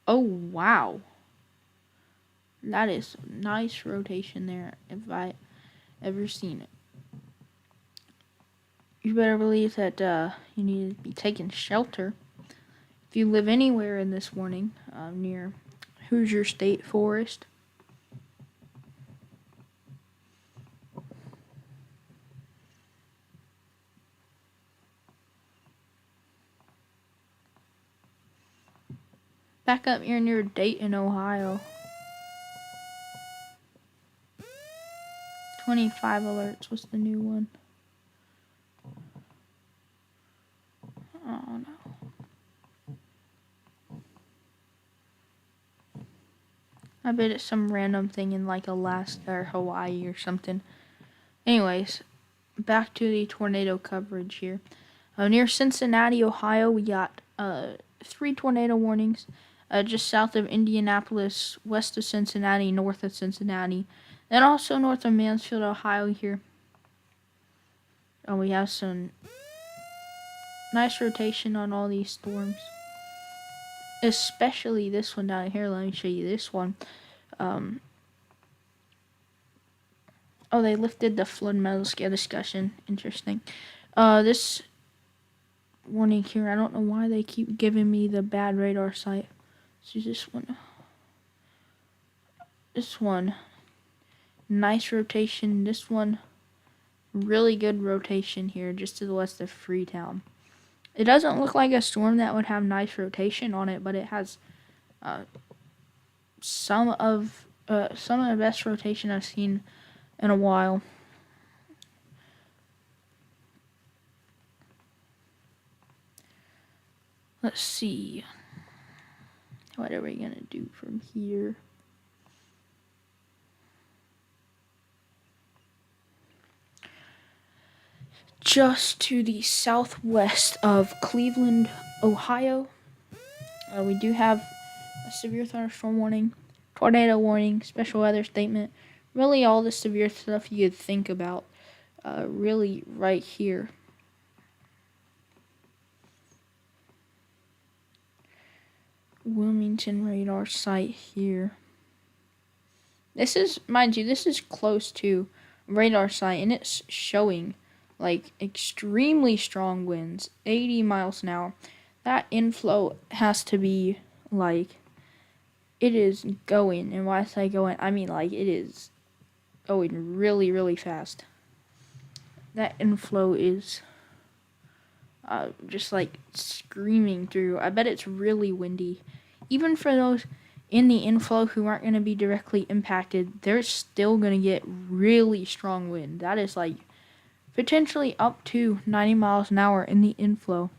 Oh, wow. That is nice rotation there, if I ever seen it. You better believe that you need to be taking shelter. If you live anywhere in this warning, near Hoosier State Forest. Back up here near Dayton, Ohio. 25 alerts. What's the new one? Oh no. I bet it's some random thing in like Alaska or Hawaii or something. Anyways, back to the tornado coverage here. Near Cincinnati, Ohio, we got 3 tornado warnings. Just south of Indianapolis, west of Cincinnati, north of Cincinnati. Then also north of Mansfield, Ohio here. We have some nice rotation on all these storms. Especially this one down here. Let me show you this one. They lifted the flood metal scale discussion. Interesting. This warning here, I don't know why they keep giving me the bad radar site. So this one. This one. Nice rotation. This one. Really good rotation here just to the west of Freetown. It doesn't look like a storm that would have nice rotation on it, but it has some of the best rotation I've seen in a while. Let's see. What are we gonna do from here? Just to the southwest of Cleveland, Ohio, we do have a severe thunderstorm warning, tornado warning, special weather statement. Really all the severe stuff you could think about, really right here. Wilmington radar site here. This is, mind you, this is close to radar site, and it's showing like extremely strong winds, 80 miles an hour. That inflow has to be like, it is going, and when I say going, I mean like it is going really, really fast. That inflow is just like screaming through. I bet it's really windy. Even for those in the inflow who aren't going to be directly impacted, they're still going to get really strong wind. That is like potentially up to 90 miles an hour in the inflow.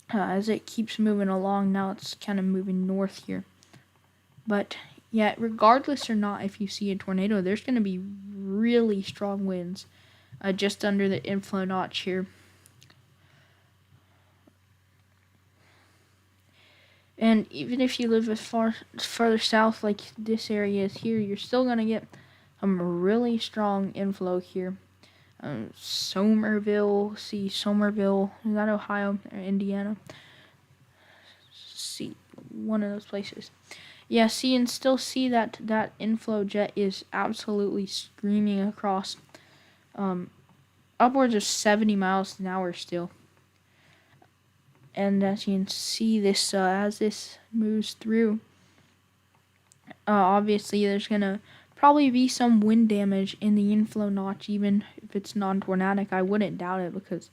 As it keeps moving along, now it's kind of moving north here. But yeah, regardless or not, if you see a tornado, there's going to be really strong winds just under the inflow notch here. And even if you live as further south like this area is here, you're still going to get some really strong inflow here. Somerville, Somerville, is that Ohio or Indiana? See, one of those places. Yeah, see, and still see that inflow jet is absolutely screaming across upwards of 70 miles an hour still. And as you can see, this as this moves through, obviously there's gonna probably be some wind damage in the inflow notch, even if it's non-tornadic. I wouldn't doubt it, because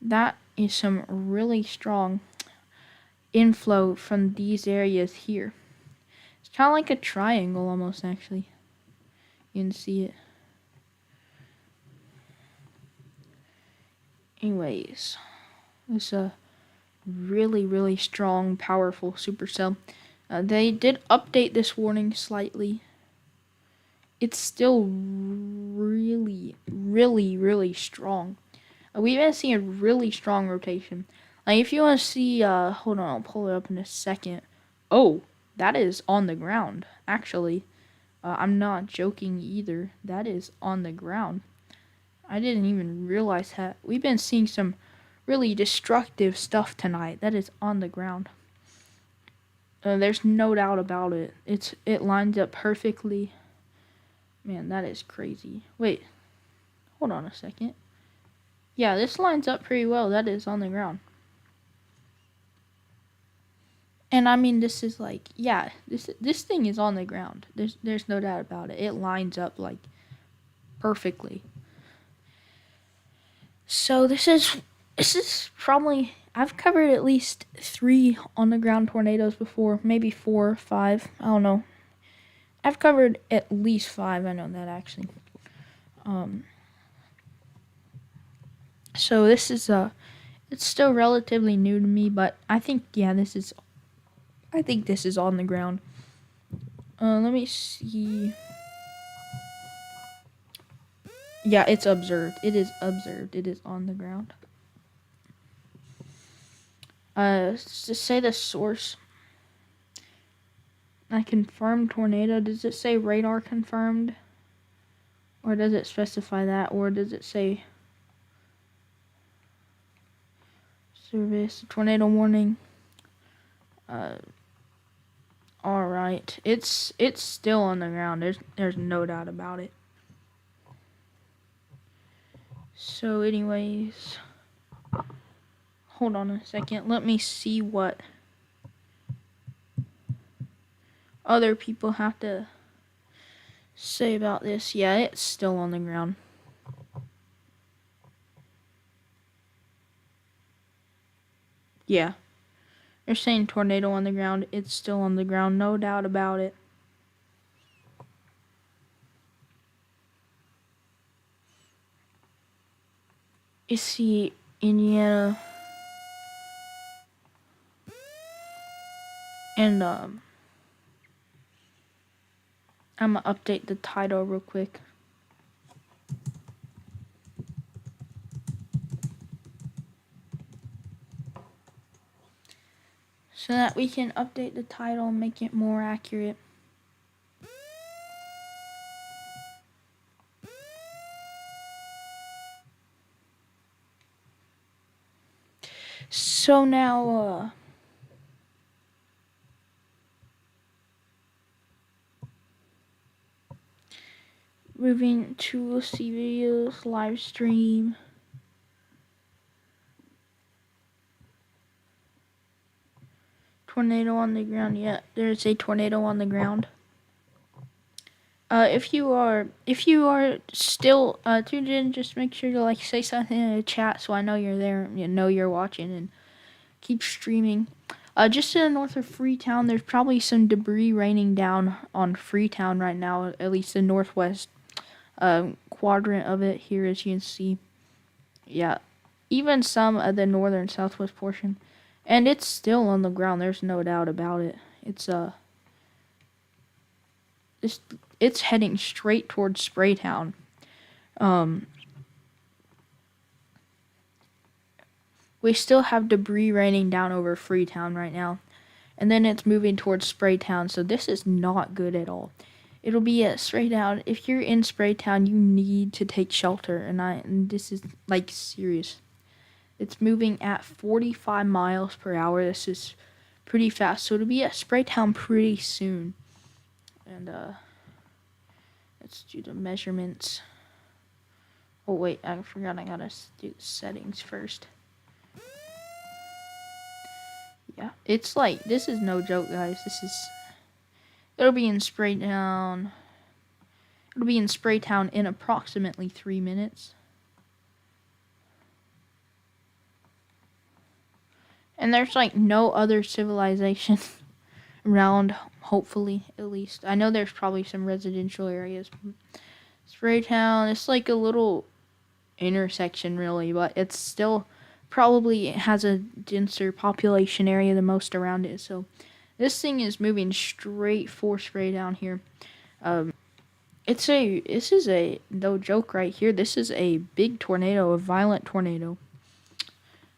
that is some really strong inflow from these areas here. It's kind of like a triangle almost, actually. You can see it. Anyways, it's a really, really strong, powerful supercell. They did update this warning slightly. It's still really, really, really strong. We've been seeing really strong rotation. Like if you want to see, hold on, I'll pull it up in a second. Oh, that is on the ground. Actually, I'm not joking either. That is on the ground. I didn't even realize that. We've been seeing some really destructive stuff tonight. That is on the ground. There's no doubt about it. It lines up perfectly. Man, that is crazy. Wait, hold on a second. Yeah, this lines up pretty well. That is on the ground. And I mean, this is like, yeah, this thing is on the ground. There's no doubt about it. It lines up like perfectly. So this is probably, I've covered at least 3 on the ground tornadoes before, maybe 4 or 5. I don't know. I've covered at least 5. I know that actually. So this is it's still relatively new to me, but I think this is on the ground. Let me see. Yeah, it's observed. It is observed. It is on the ground. To say the source. I confirmed tornado. Does it say radar confirmed? Or does it specify that? Or does it say service tornado warning? Alright. It's still on the ground. There's no doubt about it. So anyways, hold on a second. Let me see what other people have to say about this. Yeah, it's still on the ground. Yeah. They're saying tornado on the ground. It's still on the ground. No doubt about it. It's the Indiana. And, I'm gonna update the title real quick. So that we can update the title and make it more accurate. So now, moving to see videos, live stream. Tornado on the ground. Yeah, there's a tornado on the ground. If you are still tuned in, just make sure to say something in the chat so I know you're there, you're watching, and keep streaming. Just to the north of Freetown, there's probably some debris raining down on Freetown right now, at least the northwest quadrant of it here, as you can see. Yeah, even some of the northern southwest portion, and it's still on the ground. There's no doubt about it. It's heading straight towards Spraytown. We still have debris raining down over Freetown right now. And then it's moving towards Spraytown, so this is not good at all. It'll be at Spraytown. If you're in Spraytown, you need to take shelter. And this is, serious. It's moving at 45 miles per hour. This is pretty fast. So it'll be at Spraytown pretty soon. And, let's do the measurements. Oh, wait, I forgot I gotta do the settings first. Yeah, it's this is no joke, guys. It'll be in Spraytown. It'll be in Spraytown in approximately 3 minutes. And there's no other civilization around, hopefully, at least. I know there's probably some residential areas. Spraytown, it's a little intersection, really, but it's still probably has a denser population area than most around it. So this thing is moving straight for Spraytown here. This is a no joke right here. This is a big tornado, a violent tornado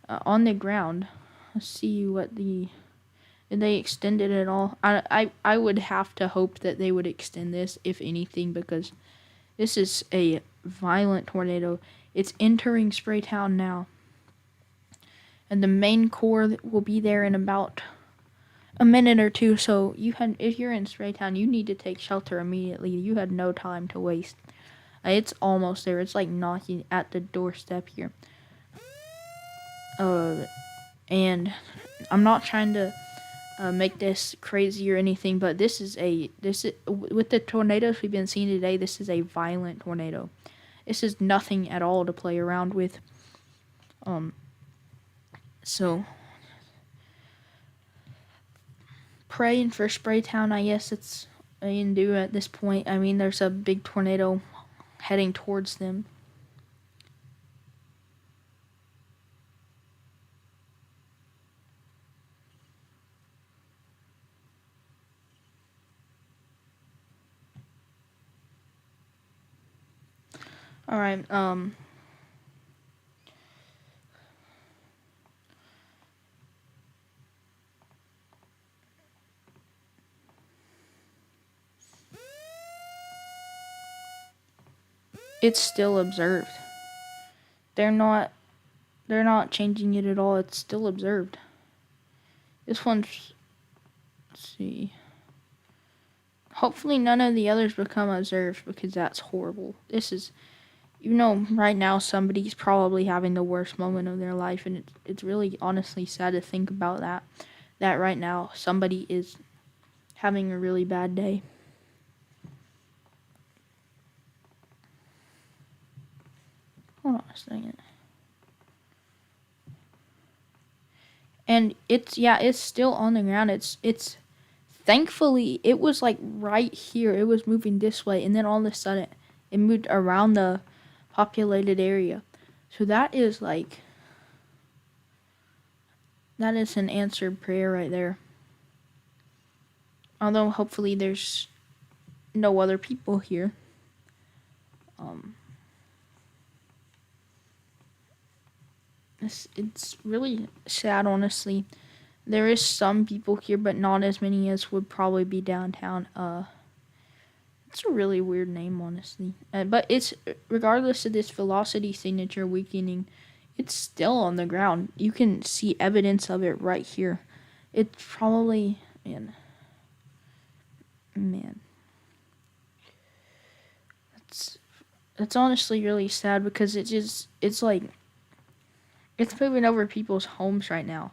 on the ground. Let's see what did they extend it at all? I would have to hope that they would extend this, if anything, because this is a violent tornado. It's entering Spraytown now. And the main core will be there in about a minute or two. So if you're in Spraytown, you need to take shelter immediately. You had no time to waste. It's almost there. It's like knocking at the doorstep here. And I'm not trying to make this crazy or anything, but this is with the tornadoes we've been seeing today. This is a violent tornado. This is nothing at all to play around with. So praying for Spraytown, I guess it's I can do at this point. I mean, there's a big tornado heading towards them. All right. It's still observed. They're not changing it at all. It's still observed. This one's, let's see. Hopefully none of the others become observed, because that's horrible. This is, right now somebody's probably having the worst moment of their life, and it's really honestly sad to think about that right now somebody is having a really bad day. Hold on a second. And it's still on the ground. It's thankfully it was like right here. It was moving this way, and then all of a sudden it moved around the populated area. So that is an answered prayer right there. Although hopefully there's no other people here. It's really sad, honestly. There is some people here, but not as many as would probably be downtown. It's a really weird name, honestly. But it's, regardless of this velocity signature weakening, it's still on the ground. You can see evidence of it right here. It's probably, man. That's honestly really sad, because it's like, it's moving over people's homes right now.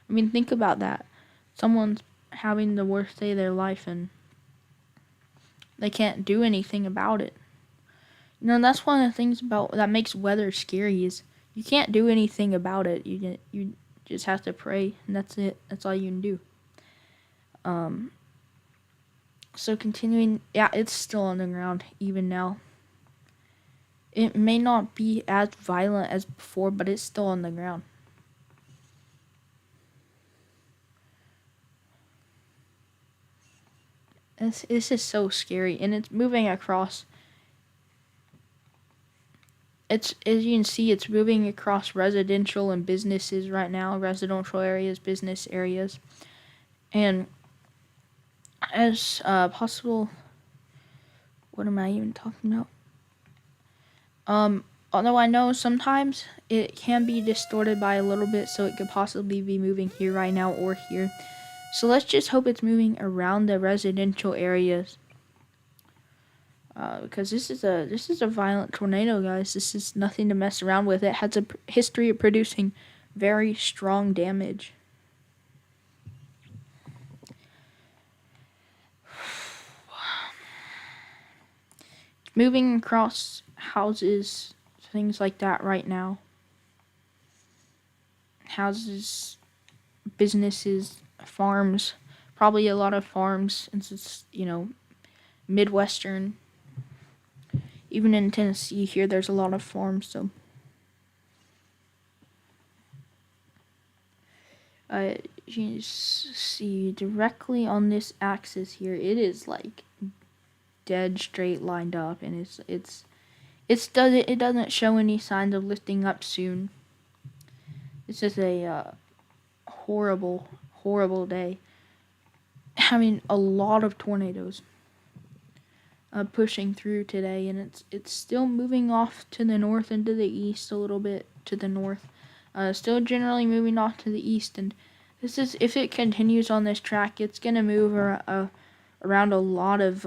I mean, think about that. Someone's having the worst day of their life, and they can't do anything about it. That's one of the things about that makes weather scary, is you can't do anything about it. You just have to pray, and that's it. That's all you can do. So continuing, it's still on the ground even now. It may not be as violent as before, but it's still on the ground. This is so scary, and it's moving across. It's, as you can see, it's moving across residential and businesses right now. Residential areas, business areas, and as possible. What am I even talking about? Although I know sometimes it can be distorted by a little bit, so it could possibly be moving here right now or here. So let's just hope it's moving around the residential areas. Because this is a violent tornado, guys. This is nothing to mess around with. It has a history of producing very strong damage. Moving across houses, things like that right now. Houses, businesses, farms, probably a lot of farms, since it's, Midwestern. Even in Tennessee here, there's a lot of farms, so. You see directly on this axis here, it is like dead straight lined up, and it doesn't show any signs of lifting up soon. This is a horrible, horrible day. Having a lot of tornadoes pushing through today, and it's still moving off to the north and to the east a little bit to the north. Still generally moving off to the east, and this is, if it continues on this track, it's gonna move around a lot of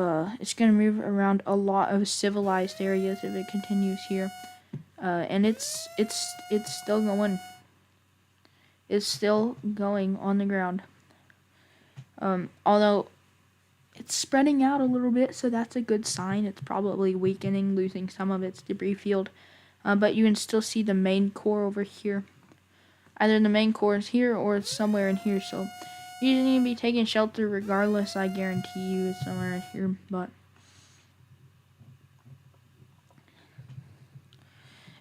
civilized areas if it continues here. And it's still going. It's still going on the ground. Although it's spreading out a little bit, so that's a good sign. It's probably weakening, losing some of its debris field. But you can still see the main core over here. Either the main core is here or it's somewhere in here, so you need to be taking shelter regardless. I guarantee you it's somewhere in here, but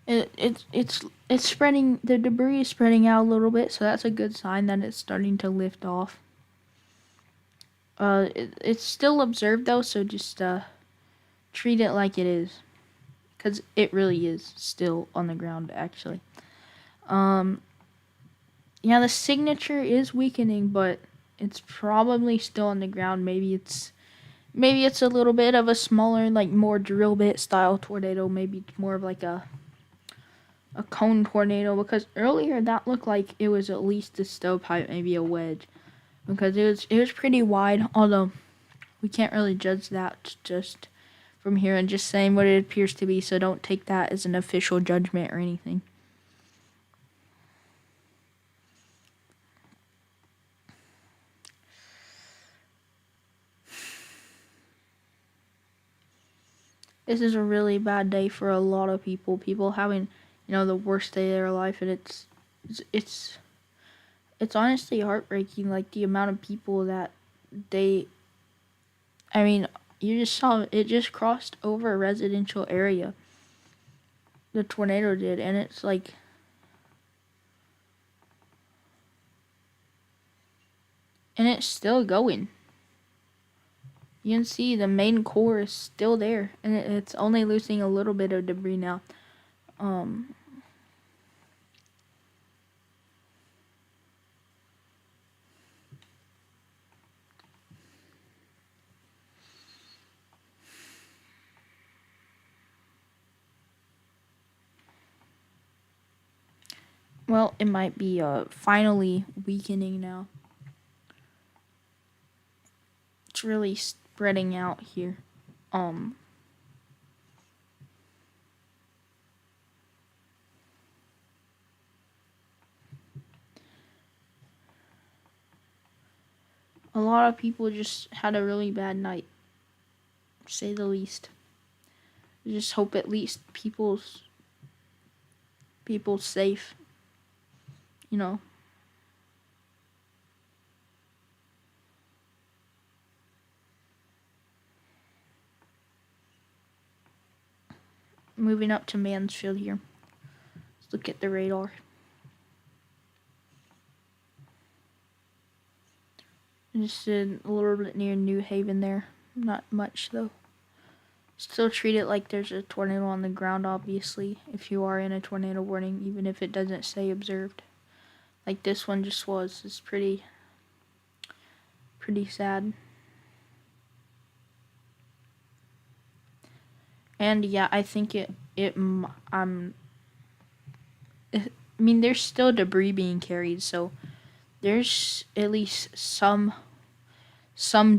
it's spreading. The debris is spreading out a little bit, so that's a good sign that it's starting to lift off. It's still observed though, so just treat it like it is, because it really is still on the ground actually. Yeah, the signature is weakening, but it's probably still on the ground. Maybe it's a little bit of a smaller, like more drill bit style tornado. Maybe it's more of like a cone tornado, because earlier that looked like it was at least a stovepipe, maybe a wedge, because it was pretty wide. Although we can't really judge that just from here and just saying what it appears to be, so don't take that as an official judgment or anything. This is a really bad day for a lot of people. People having, the worst day of their life, and it's honestly heartbreaking. Like the amount of people that you just saw it just crossed over a residential area. The tornado did, and it's like, and it's still going. You can see the main core is still there, and it's only losing a little bit of debris now. Well, it might be finally weakening now. It's really spreading out here. A lot of people just had a really bad night, to say the least. I just hope at least people's safe. Moving up to Mansfield here. Let's look at the radar. Just a little bit near New Haven there. Not much though. Still treat it like there's a tornado on the ground, obviously, if you are in a tornado warning, even if it doesn't say observed. Like this one just was. It's pretty sad. And yeah, I think there's still debris being carried, so there's at least some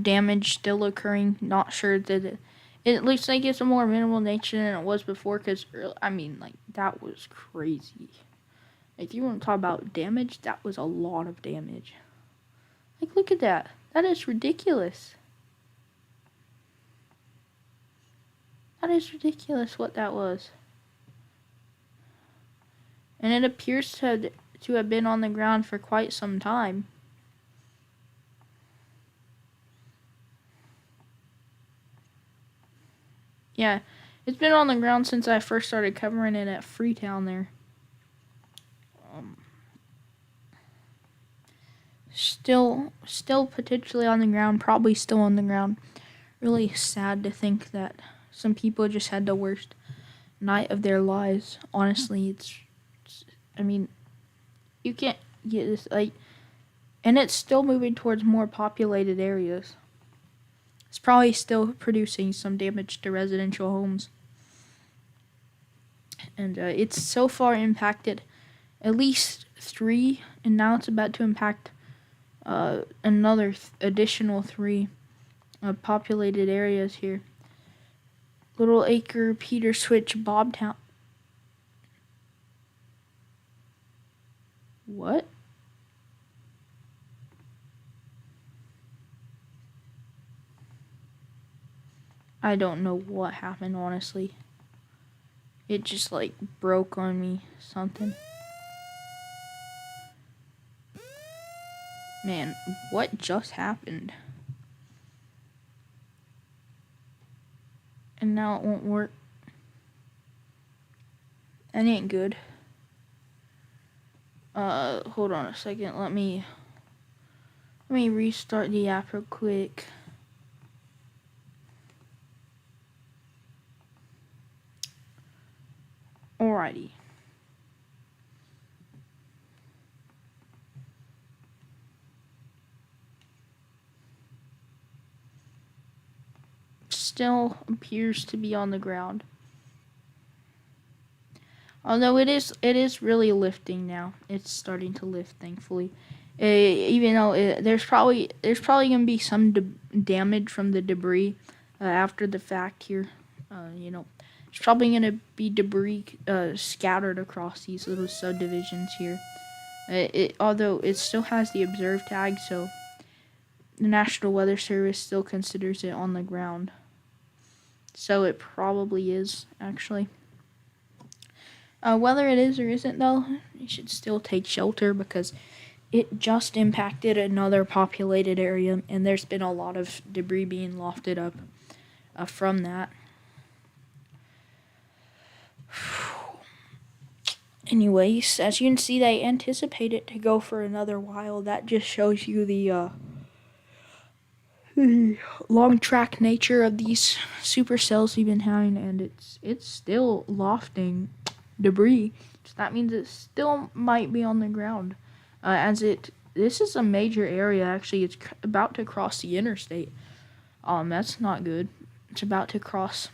damage still occurring. Not sure that it looks like it's a more minimal nature than it was before, because that was crazy. Like, you want to talk about damage? That was a lot of damage. Like, look at that. That is ridiculous. That is ridiculous what that was. And it appears to have been on the ground for quite some time. Yeah, it's been on the ground since I first started covering it at Freetown there. Still potentially on the ground, probably still on the ground. really sad to think that some people just had the worst night of their lives. Honestly, I mean, you can't get this, like, and it's still moving towards more populated areas. It's probably still producing some damage to residential homes. And it's so far impacted at least 3, and now it's about to impact another additional 3 populated areas here. Little Acre, Peter Switch, Bobtown. What? I don't know what happened, honestly. It just, like, broke on me. Something. Man, what just happened? And now it won't work. That ain't good. Hold on a second. Let me restart the app real quick. Alrighty. Still appears to be on the ground. Although it is really lifting now. It's starting to lift, thankfully. Even though there's probably gonna be some damage from the debris after the fact here. There's probably gonna be debris scattered across these little subdivisions here. Although it still has the observe tag, so the National Weather Service still considers it on the ground. So it probably is, actually. Whether it is or isn't, though, you should still take shelter because it just impacted another populated area, and there's been a lot of debris being lofted up from that. Anyways, as you can see, they anticipate it to go for another while. That just shows you the long track nature of these supercells we've been having, and it's still lofting debris. So that means it still might be on the ground. This is a major area, actually. It's about to cross the interstate. That's not good. It's about to cross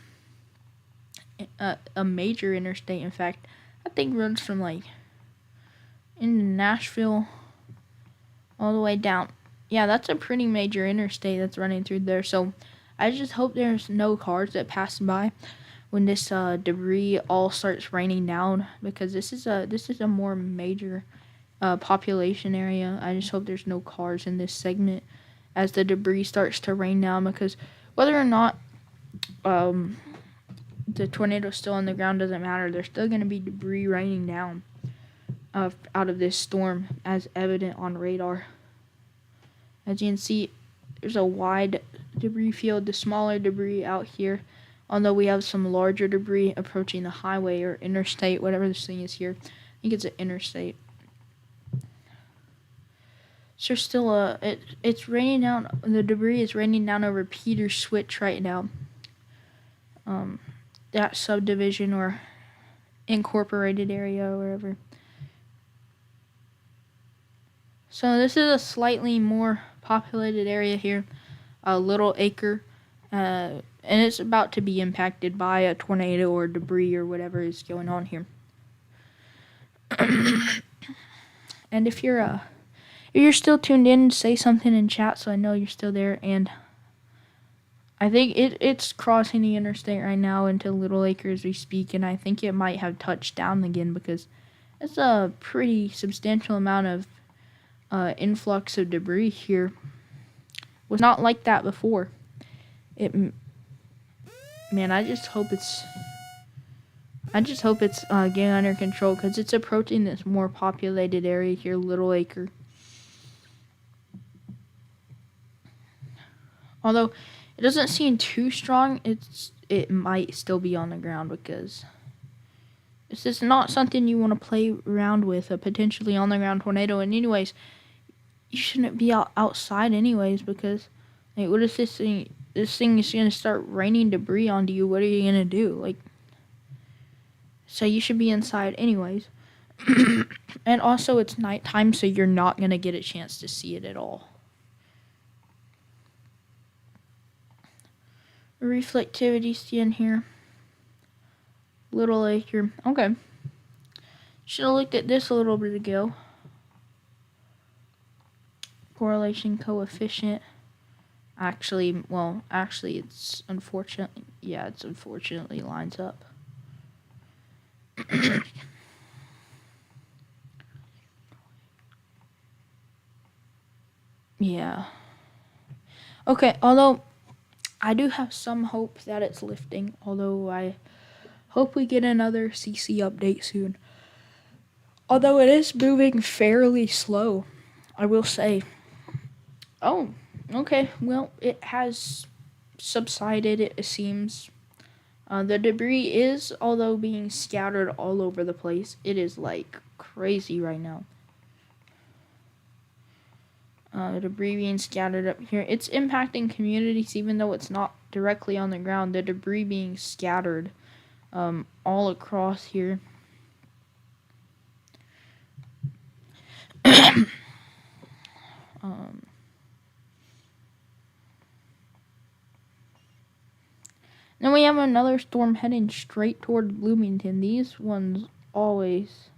a major interstate. In fact, that thing runs from, like, into Nashville all the way down. Yeah, that's a pretty major interstate that's running through there. So I just hope there's no cars that pass by when this debris all starts raining down, because this is a more major population area. I just hope there's no cars in this segment as the debris starts to rain down, because whether or not the tornado's still on the ground doesn't matter. There's still going to be debris raining down out of this storm, as evident on radar. As you can see, there's a wide debris field. The smaller debris out here, although we have some larger debris approaching the highway or interstate, whatever this thing is here. I think it's an interstate. So still it's raining down. The debris is raining down over Peter Switch right now. That subdivision or incorporated area or wherever. So this is a slightly more populated area here, Little Acre, and it's about to be impacted by a tornado or debris or whatever is going on here. And if you're still tuned in, say something in chat so I know you're still there. And I think it's crossing the interstate right now into Little Acre as we speak, and I think it might have touched down again because it's a pretty substantial amount of influx of debris here. It was not like that before. Man, I just hope it's getting under control, because it's approaching this more populated area here, Little Acre. Although it doesn't seem too strong, it might still be on the ground, because this is not something you want to play around with, a potentially on the ground tornado. And anyways, you shouldn't be outside anyways, because, like, what if this thing, this thing is gonna start raining debris onto you. What are you gonna do? Like, so you should be inside anyways. And also, it's nighttime, so you're not gonna get a chance to see it at all. Reflectivity stand here. Little acre. Okay. Should have looked at this a little bit ago. Correlation coefficient. Actually, it's unfortunately, it's unfortunately lines up. Yeah. Okay, although I do have some hope that it's lifting, although I hope we get another CC update soon. Although it is moving fairly slow, I will say. Oh, okay. Well, it has subsided, it seems. The debris is, although being scattered all over the place, it is like crazy right now. Debris being scattered up here. It's impacting communities even though it's not directly on the ground. The debris being scattered all across here. Then we have another storm heading straight toward Bloomington. These ones always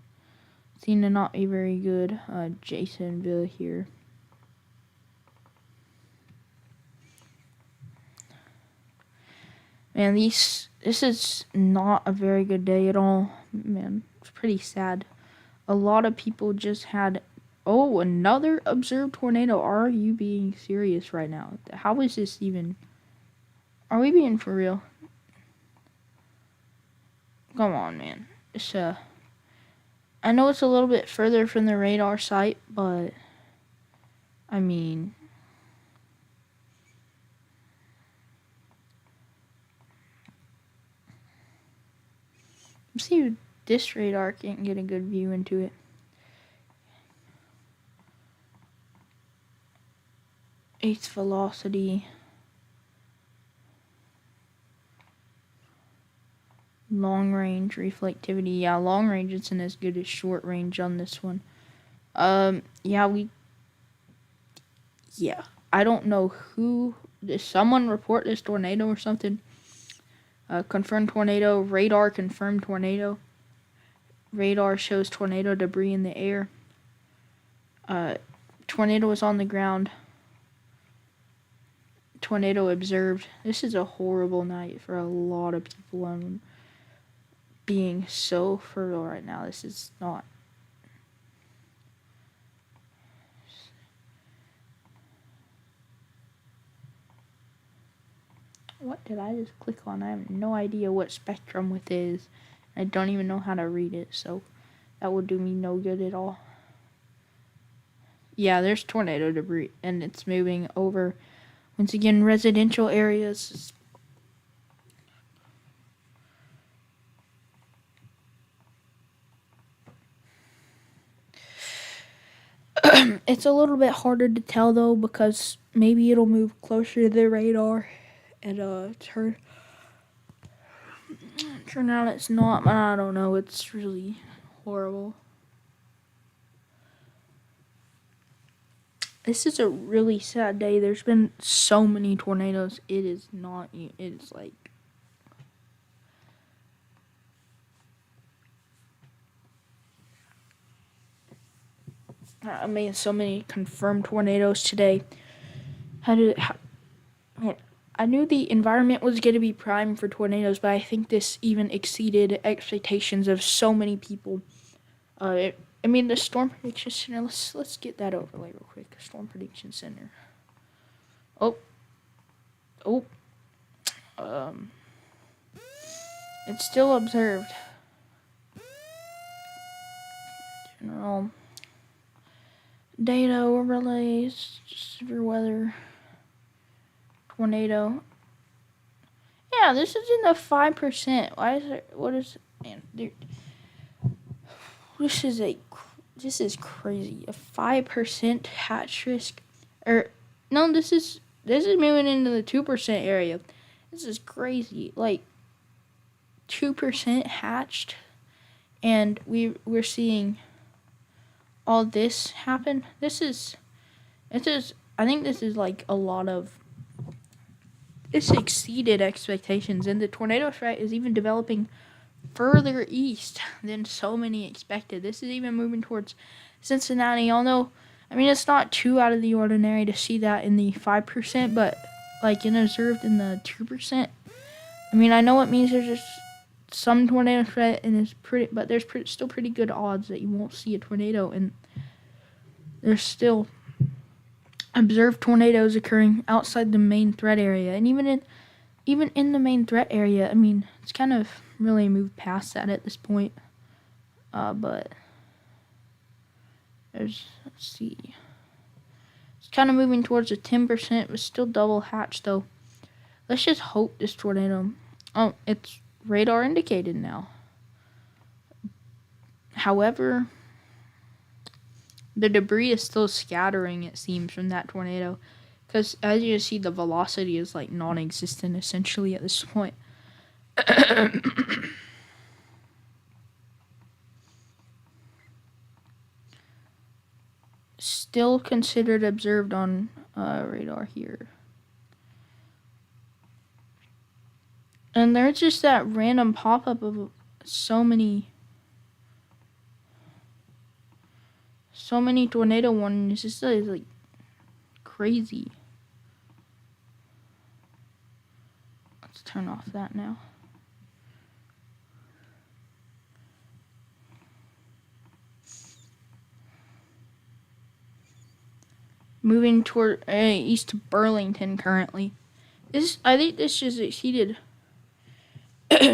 seem to not be very good. Jasonville here. Man, this is not a very good day at all. Man, it's pretty sad. A lot of people just had... Oh, another observed tornado. Are you being serious right now? How is this even... Are we being for real? Come on, man. It's I know it's a little bit further from the radar site, but I mean, let's see if this radar can't get a good view into it. Eighth velocity. Long range reflectivity. Yeah, long range isn't as good as short range on this one. I don't know who. Did someone report this tornado or something? Confirmed tornado. Radar confirmed tornado. Radar shows tornado debris in the air. Tornado is on the ground. Tornado observed. This is a horrible night for a lot of people. I'm being so fertile right now. This is not. What did I just click on? I have no idea what spectrum width is. I don't even know how to read it, so that would do me no good at all. Yeah, there's tornado debris, and it's moving over, once again, residential areas. It's a little bit harder to tell, though, because maybe it'll move closer to the radar and turn out it's not, but I don't know. It's really horrible. This is a really sad day. There's been so many tornadoes. It is not, it is like, I mean, so many confirmed tornadoes today. I knew the environment was going to be prime for tornadoes, but I think this even exceeded expectations of so many people. The Storm Prediction Center. Let's get that overlay real quick. Storm Prediction Center. It's still observed. General data overlays, severe weather, tornado. Yeah, this is in the 5%. Why is it? What is? Man, dude, this is crazy. A 5% hatch risk, no, this is This is moving into the 2% area. This is crazy. Like 2% hatched, and we're seeing all this happen. This is I think this is like a lot of, this exceeded expectations, and the tornado threat is even developing further east than so many expected. This is even moving towards Cincinnati. Although, I mean, it's not too out of the ordinary to see that in the 5%, but like observed in the 2%. I mean, I know it means there's just some tornado threat, and it's pretty, but there's still pretty good odds that you won't see a tornado, and there's still observed tornadoes occurring outside the main threat area, and even in the main threat area. I mean, it's kind of really moved past that at this point. But let's see. It's kind of moving towards a 10%, but still double hatch though. Let's just hope this tornado. Oh, it's radar indicated now. However, the debris is still scattering, it seems, from that tornado. Because as you see, the velocity is like non-existent essentially at this point. Still considered observed on radar here. And there's just that random pop-up of so many tornado warnings. It's just like crazy. Let's turn off that now. Moving toward east to Burlington currently. I think this just exceeded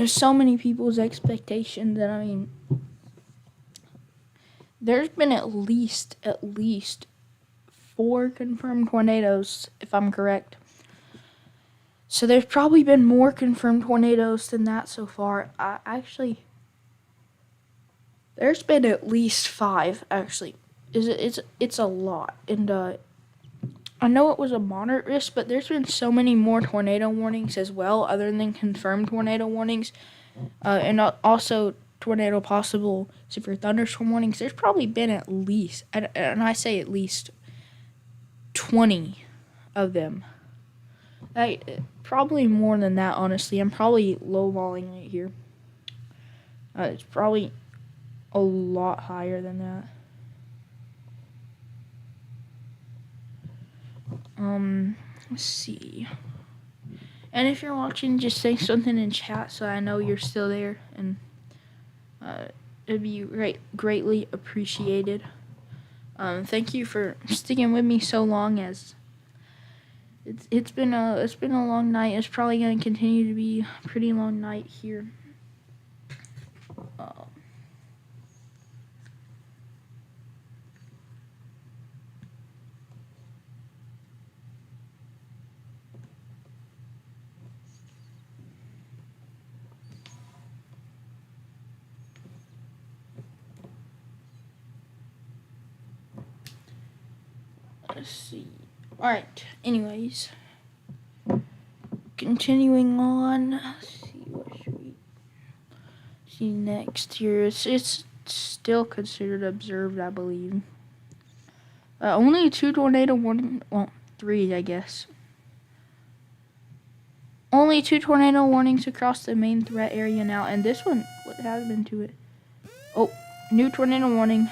so many people's expectations that, I mean, there's been at least 4 confirmed tornadoes, if I'm correct. So there's probably been more confirmed tornadoes than that so far. There's been at least 5 actually. It's a lot, and I know it was a moderate risk, but there's been so many more tornado warnings as well, other than confirmed tornado warnings, and also tornado possible severe thunderstorm warnings. There's probably been at least, and I say at least, 20 of them. Probably more than that, honestly. I'm probably lowballing it here. It's probably a lot higher than that. Let's see. And if you're watching, just say something in chat so I know you're still there, and it'd be greatly appreciated. Thank you for sticking with me so long, as it's been a long night. It's probably gonna continue to be a pretty long night here. Let's see. Alright, anyways. Continuing on. Let's see, what should we see next here? It's still considered observed, I believe. Only 2 tornado warnings. Well, 3, I guess. Only 2 tornado warnings across the main threat area now. And this one, what has been to it? Oh, new tornado warning.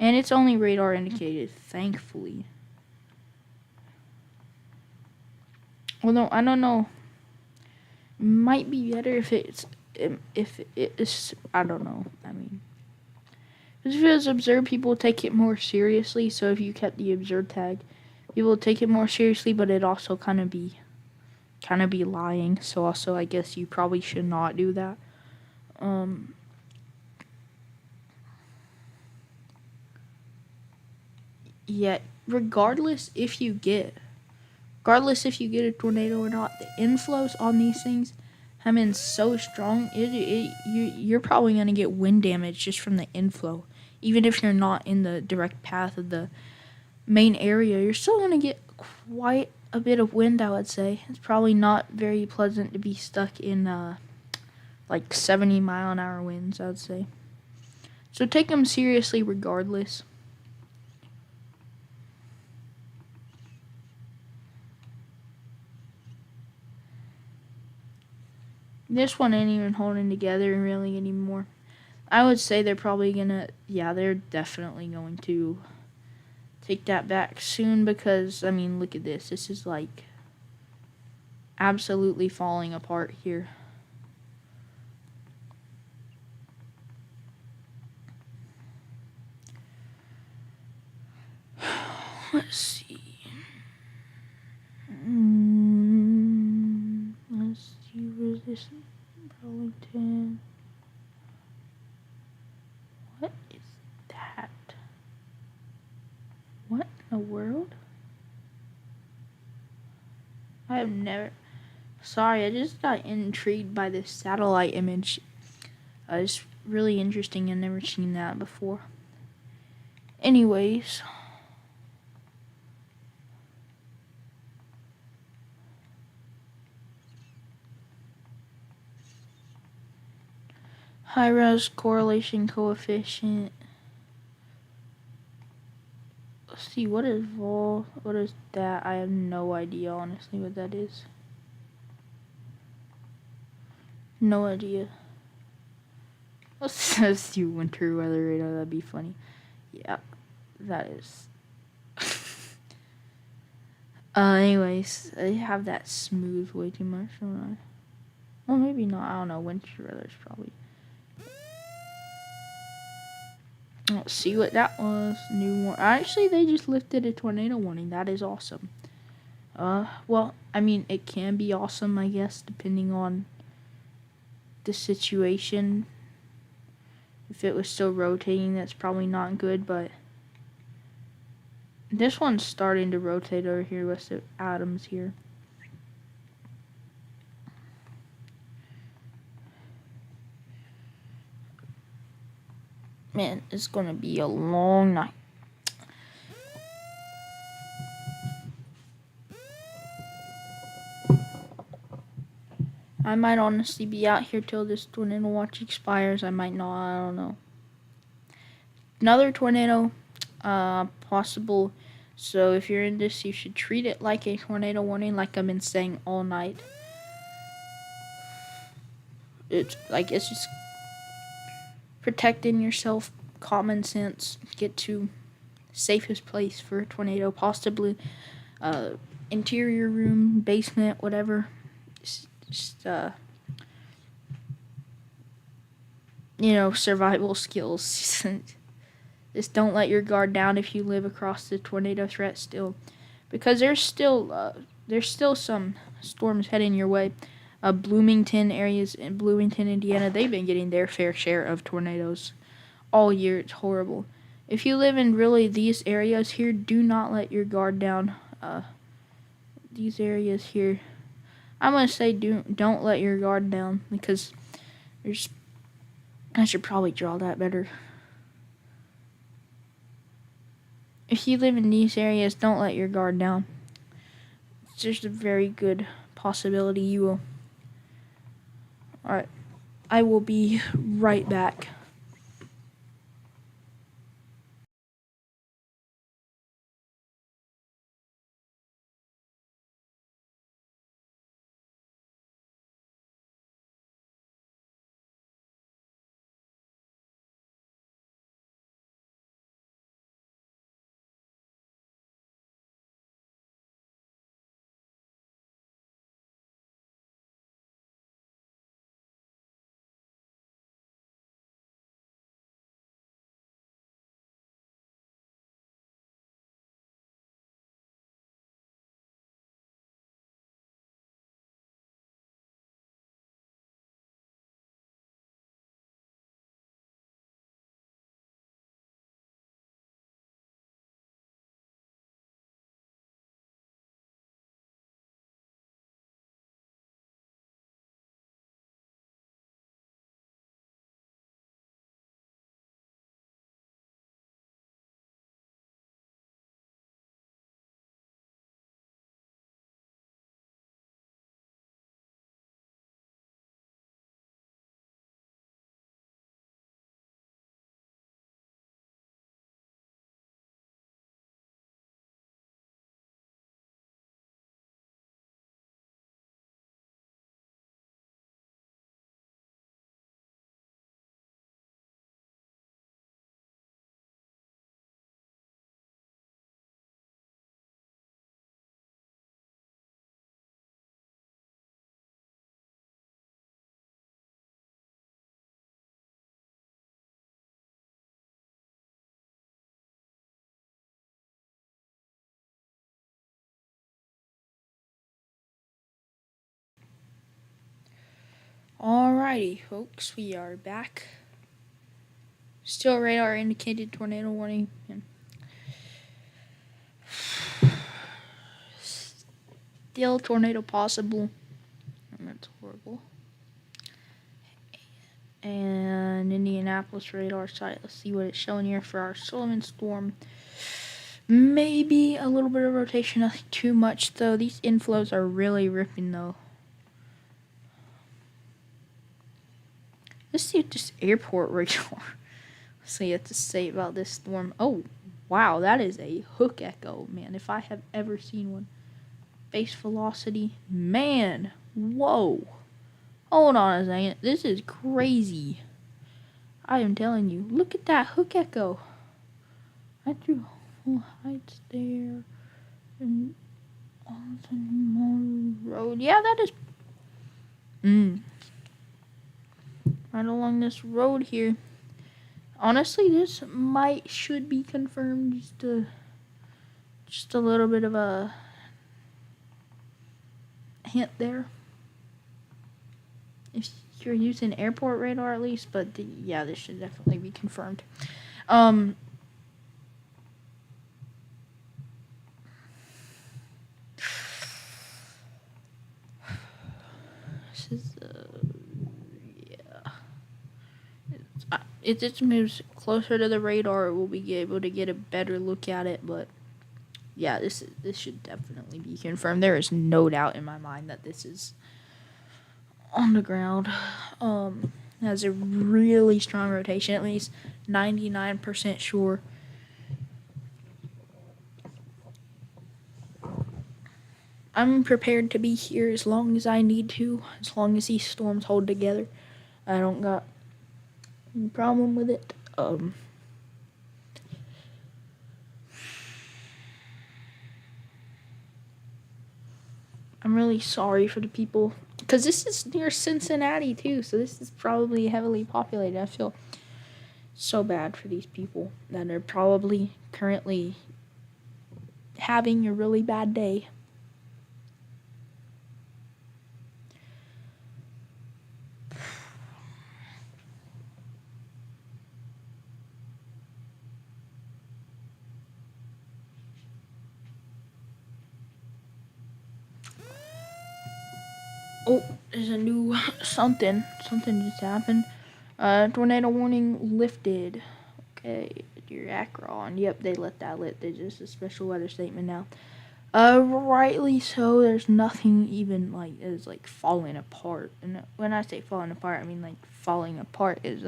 And it's only radar indicated, thankfully. Although, I don't know. Might be better if it's, I don't know. I mean, if it's observed, people take it more seriously. So if you kept the observed tag, people take it more seriously, but it also kind of be lying. So also, I guess you probably should not do that. Yet, regardless if you get a tornado or not, the inflows on these things have been so strong. You're probably gonna get wind damage just from the inflow, even if you're not in the direct path of the main area, you're still going to get quite a bit of wind, I would say. It's probably not very pleasant to be stuck in like 70-mile-an-hour winds, I would say. So take them seriously regardless. This one ain't even holding together really anymore. I would say they're probably gonna, yeah, they're definitely going to take that back soon because, I mean, look at this. This is like absolutely falling apart here. Let's see. Let's see, where's this? Burlington. What is that? What in the world? I have never... Sorry, I just got intrigued by this satellite image. It's really interesting. I've never seen that before. Anyways... high-res correlation coefficient. Let's see, what is vol? What is that? I have no idea, honestly, what that is. No idea. Let's do winter weather radar. That'd be funny. Yeah, that is. Anyways, I have that smooth way too much, don't I? Well, maybe not. I don't know. Winter weather's probably. Let's see what that was. New warning. Actually, they just lifted a tornado warning. That is awesome. Well, I mean, it can be awesome, I guess, depending on the situation. If it was still rotating, that's probably not good, but this one's starting to rotate over here with the atoms here. Man, it's gonna be a long night. I might honestly be out here till this tornado watch expires. I might not. I don't know. Another tornado, possible. So if you're in this, you should treat it like a tornado warning, like I've been saying all night. It's just protecting yourself, common sense. Get to safest place for a tornado, possibly interior room, basement, whatever. Just survival skills. Just don't let your guard down if you live across the tornado threat still, because there's still some storms heading your way. Bloomington areas in Bloomington, Indiana, they've been getting their fair share of tornadoes all year. It's horrible. If you live in really these areas here, do not let your guard down. These areas here, I'm gonna say don't let your guard down, because I should probably draw that better. If you live in these areas, don't let your guard down. It's just a very good possibility you will. Alright, I will be right back. Alrighty, folks, we are back. Still radar indicated tornado warning. Still tornado possible. That's horrible. And Indianapolis radar site. Let's see what it's showing here for our Sullivan storm. Maybe a little bit of rotation, nothing too much though. These inflows are really ripping though. Let's see what this airport radar. Let's see what to say about this storm. Oh, wow, that is a hook echo, man. If I have ever seen one. Base velocity, man. Whoa. Hold on a second. This is crazy. I am telling you. Look at that hook echo. I threw full heights there. And on the road. Yeah, that is. Right along this road here. Honestly, this should be confirmed. Just a little bit of a hint there. If you're using airport radar at least, but yeah, this should definitely be confirmed. This is if it moves closer to the radar, we'll be able to get a better look at it. But yeah, this should definitely be confirmed. There is no doubt in my mind that this is on the ground. Has a really strong rotation, at least 99% sure. I'm prepared to be here as long as I need to, as long as these storms hold together. I don't got any problem with it. I'm really sorry for the people, because this is near Cincinnati too, so this is probably heavily populated. I feel so bad for these people that are probably currently having a really bad day. Oh, there's a new something. Something just happened. Tornado warning lifted. Okay, your Akron. Yep, they let that lit. There's just a special weather statement now. Rightly so. There's nothing even is falling apart. And when I say falling apart, I mean falling apart is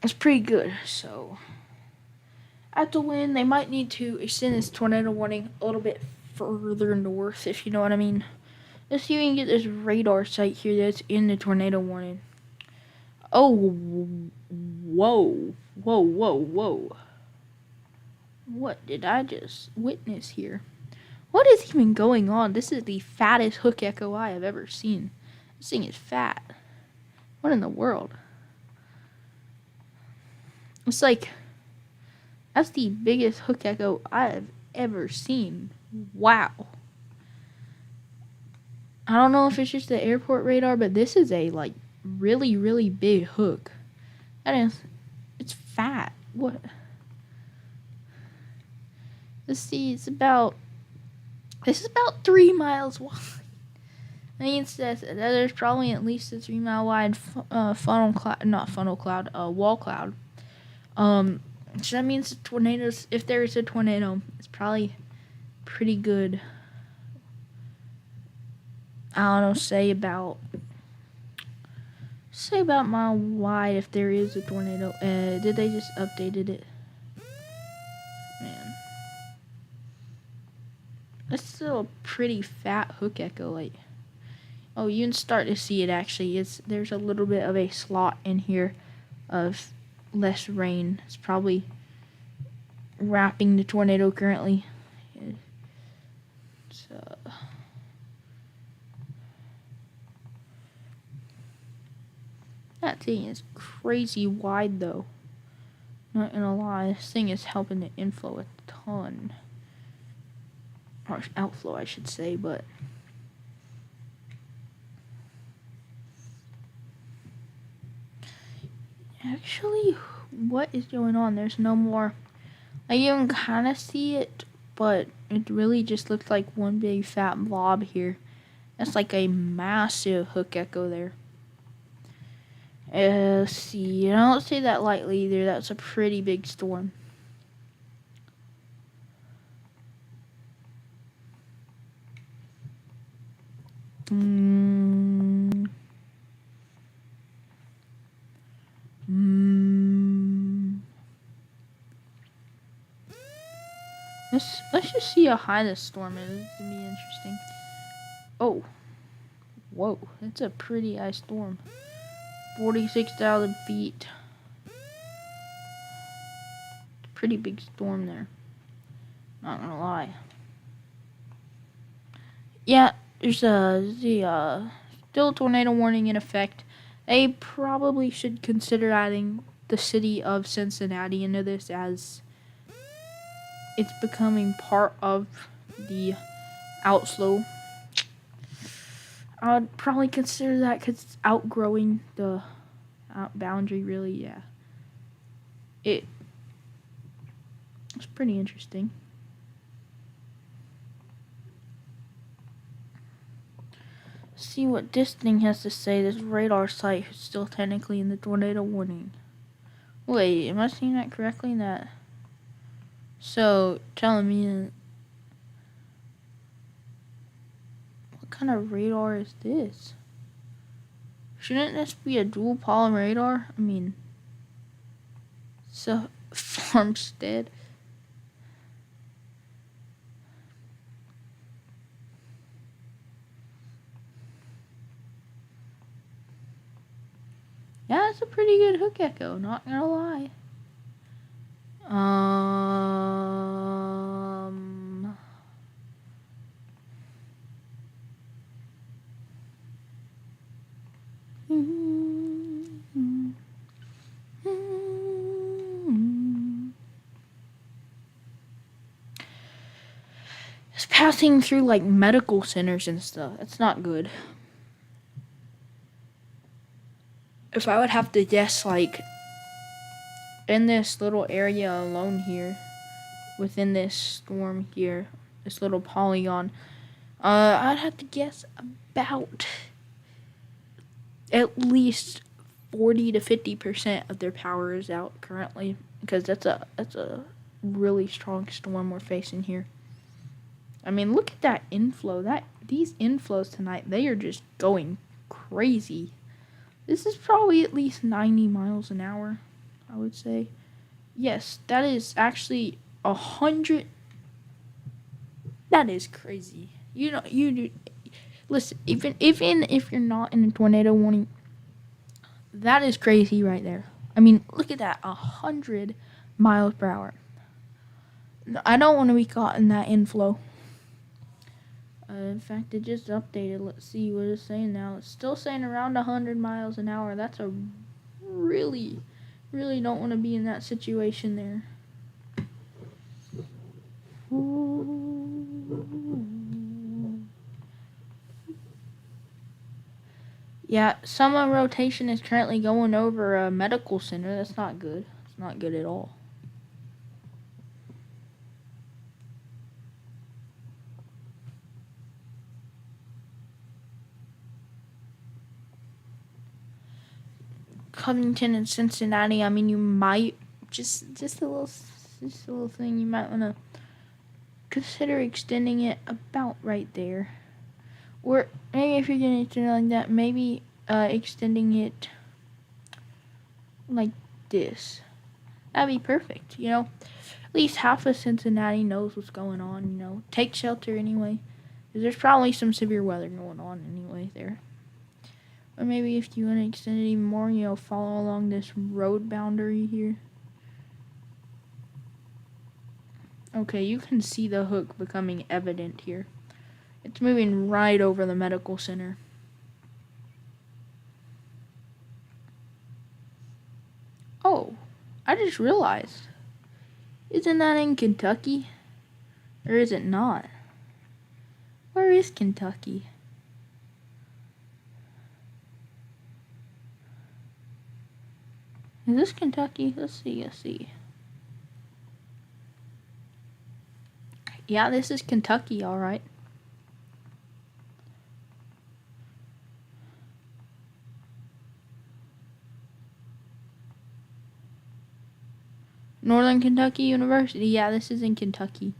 it's pretty good. So at the wind, they might need to extend this tornado warning a little bit further north, if you know what I mean. Let's see if we can get this radar site here that's in the tornado warning. Oh, whoa. What did I just witness here? What is even going on? This is the fattest hook echo I have ever seen. This thing is fat. What in the world? It's that's the biggest hook echo I have ever seen. Wow. I don't know if it's just the airport radar, but this is a really, really big hook. It's fat. What? Let's see, this is about 3 miles wide. That means that there's probably at least a 3 mile wide wall cloud. So that means tornadoes, if there is a tornado, it's probably pretty good. I don't know, say about mile wide if there is a tornado. Did they just updated it? Man. That's still a pretty fat hook echo. Oh, you can start to see it actually. There's a little bit of a slot in here of less rain. It's probably wrapping the tornado currently. So that thing is crazy wide though. Not gonna lie, this thing is helping the inflow a ton. Or outflow, I should say, but Actually, what is going on? There's no more. I even kind of see it, but it really just looks like one big fat blob here. That's like a massive hook echo there. Let's see. I don't say that lightly either. That's a pretty big storm. Let's just see how high this storm is. It's gonna be interesting. Oh, whoa! That's a pretty high storm. 46,000 feet. Pretty big storm there. Not gonna lie. Yeah, there's still a tornado warning in effect. They probably should consider adding the city of Cincinnati into this, as it's becoming part of the outslow. I would probably consider that because it's outgrowing the boundary, really, yeah. It's pretty interesting. See what this thing has to say. This radar site is still technically in the tornado warning. Wait, am I seeing that correctly? So, telling me what kind of radar is this? Shouldn't this be a dual polymer radar? I mean, so Farmstead. Yeah, it's a pretty good hook echo, not gonna lie. It's passing through like medical centers and stuff. That's not good. If I would have to guess, like, in this little area alone here, within this storm here, this little polygon, I'd have to guess about at least 40 to 50% of their power is out currently, because that's a really strong storm we're facing here. I mean, look at that inflow. These inflows tonight, they are just going crazy. This is probably at least 90 miles an hour, I would say. Yes, that is actually 100. That is crazy. You know, you do. Listen, even if you're not in a tornado warning, that is crazy right there. I mean, look at that, 100 miles per hour. I don't want to be caught in that inflow. In fact, it just updated. Let's see what it's saying now. It's still saying around 100 miles an hour. That's a really don't want to be in that situation there. Yeah, summer rotation is currently going over a medical center. That's not good. It's not good at all. Covington and Cincinnati. I mean, you might just a little thing. You might want to consider extending it about right there, or maybe if you're gonna extend it like that, maybe extending it like this. That'd be perfect. You know, at least half of Cincinnati knows what's going on. You know, take shelter anyway, because there's probably some severe weather going on anyway there. Or maybe if you want to extend it even more, you know, follow along this road boundary here. Okay, you can see the hook becoming evident here. It's moving right over the medical center. Oh, I just realized. Isn't that in Kentucky? Or is it not? Where is Kentucky? Is this Kentucky? Let's see. Yeah, this is Kentucky, alright. Northern Kentucky University. Yeah, this is in Kentucky.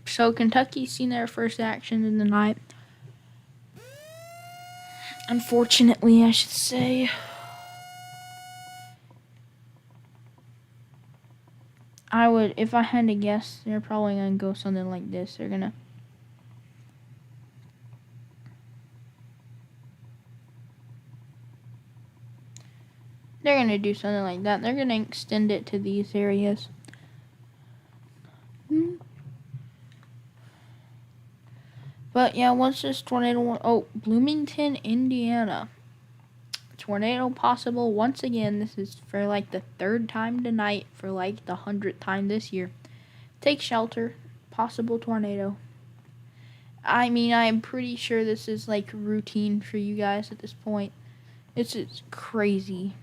So Kentucky's seen their first action in the night. Unfortunately, I should say. I would, if I had to guess, they're probably going to go something like this. They're going to do something like that. They're going to extend it to these areas. But yeah, what's this tornado? Oh, Bloomington, Indiana. Tornado possible once again. This is for like the 3rd time tonight, for like the 100th time this year. Take shelter. Possible tornado. I mean, I'm pretty sure this is like routine for you guys at this point. It's crazy.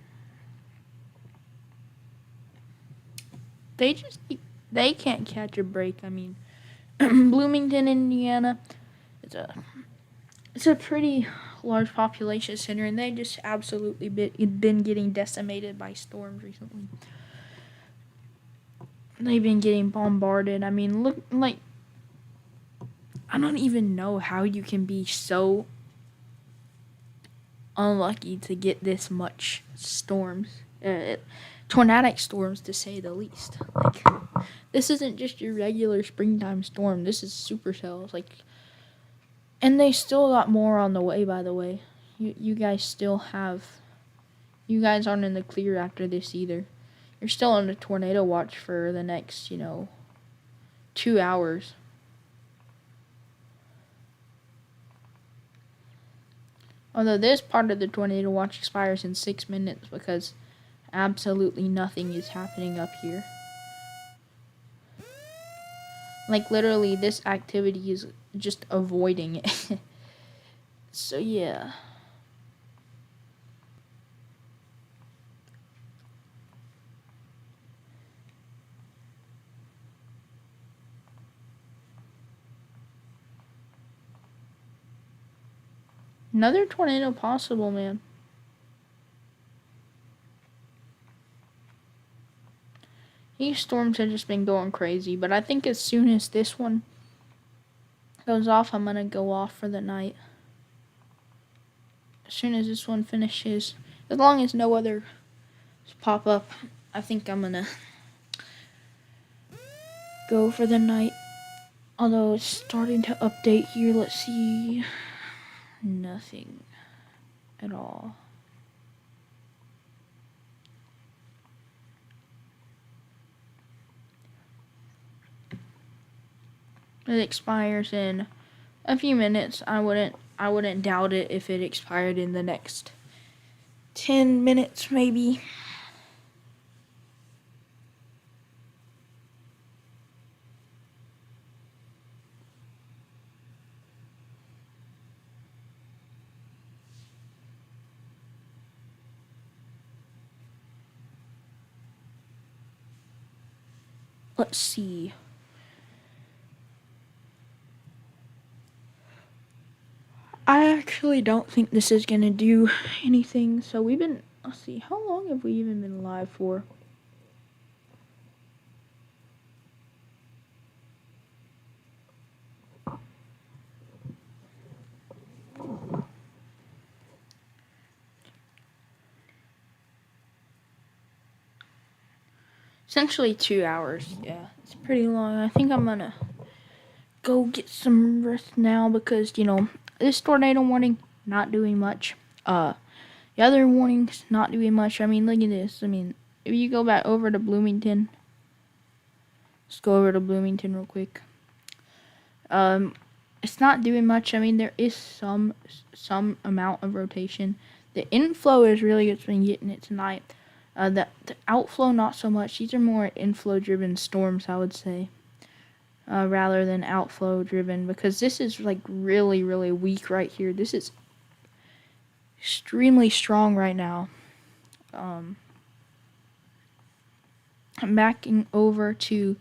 They can't catch a break. I mean, Bloomington, Indiana, it's a pretty large population center, and they just absolutely been getting decimated by storms recently. They've been getting bombarded. I mean, look, like, I don't even know how you can be so unlucky to get this much storms. Tornadic storms, to say the least. Like, this isn't just your regular springtime storm. This is supercells. Like, and they still got more on the way, by the way. You guys still have... You guys aren't in the clear after this either. You're still on a tornado watch for the next, 2 hours. Although this part of the tornado watch expires in 6 minutes because absolutely nothing is happening up here. Like, literally, this activity is just avoiding it. So, yeah. Another tornado possible, man. These storms have just been going crazy, but I think as soon as this one goes off, I'm gonna go off for the night. As soon as this one finishes, as long as no others pop up, I think I'm gonna go for the night. Although it's starting to update here, let's see. Nothing at all. It expires in a few minutes. I wouldn't doubt it if it expired in the next 10 minutes maybe. Let's see. I actually don't think this is gonna do anything. So let's see, how long have we even been live for? Essentially 2 hours. Yeah, it's pretty long. I think I'm gonna go get some rest now because, this tornado warning, not doing much. The other warnings, not doing much. I mean, look at this. I mean, if you go back over to Bloomington, let's go over to Bloomington real quick. It's not doing much. I mean, there is some amount of rotation. The inflow is really what's been getting it tonight. The outflow, not so much. These are more inflow-driven storms, I would say. Rather than outflow driven, because this is like really, really weak right here. This is extremely strong right now. Backing over to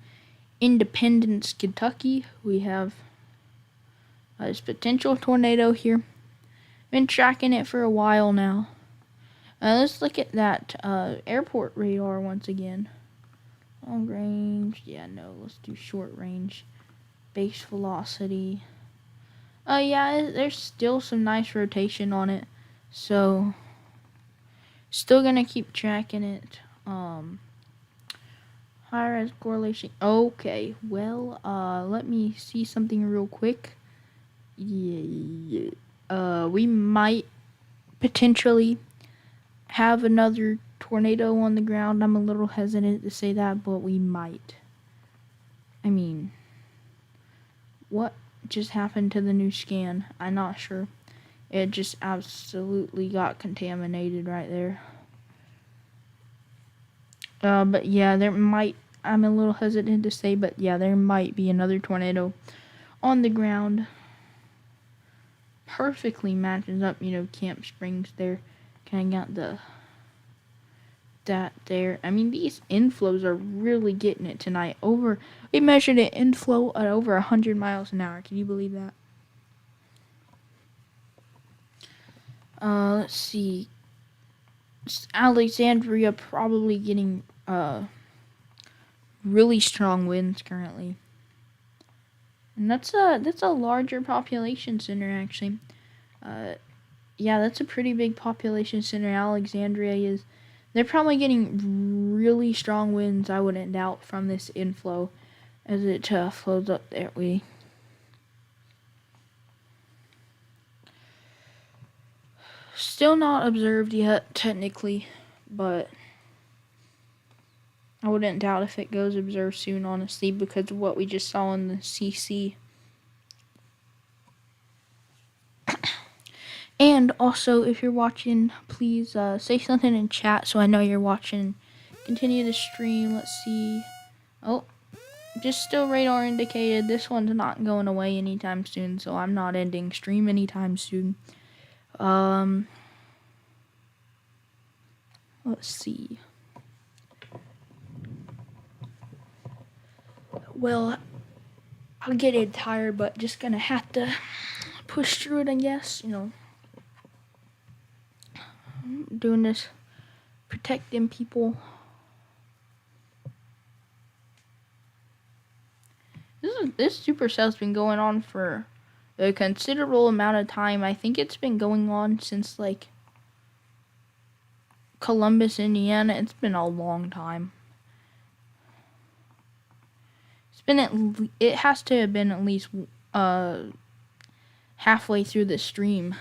Independence, Kentucky, we have this potential tornado here. Been tracking it for a while now. Let's look at that airport radar once again. Long range, yeah, no, let's do short range. Base velocity. Yeah, there's still some nice rotation on it, so still gonna keep tracking it. High res correlation. Okay, well, let me see something real quick. Yeah, we might potentially have another tornado on the ground. I'm a little hesitant to say that, but we might. I mean, what just happened to the new scan? I'm not sure. It just absolutely got contaminated right there. But yeah, there might, I'm a little hesitant to say, but yeah, there might be another tornado on the ground. Perfectly matches up, Camp Springs there. Kind of got that there. I mean, these inflows are really getting it tonight. We measured an inflow at over 100 miles an hour. Can you believe that? Let's see. Alexandria probably getting really strong winds currently. And that's a larger population center actually. Yeah, that's a pretty big population center. Alexandria is. They're probably getting really strong winds, I wouldn't doubt, from this inflow as it flows up that way. Still not observed yet, technically, but I wouldn't doubt if it goes observed soon, honestly, because of what we just saw in the CC. And also, if you're watching, please say something in chat so I know you're watching. Continue the stream. Let's see. Oh, just still radar indicated. This one's not going away anytime soon, so I'm not ending stream anytime soon. Let's see. Well, I'll get it tired, but just gonna have to push through it, I guess. Doing this, protecting people. This supercell's been going on for a considerable amount of time. I think it's been going on since like Columbus, Indiana. It's been a long time. It has to have been at least halfway through the stream.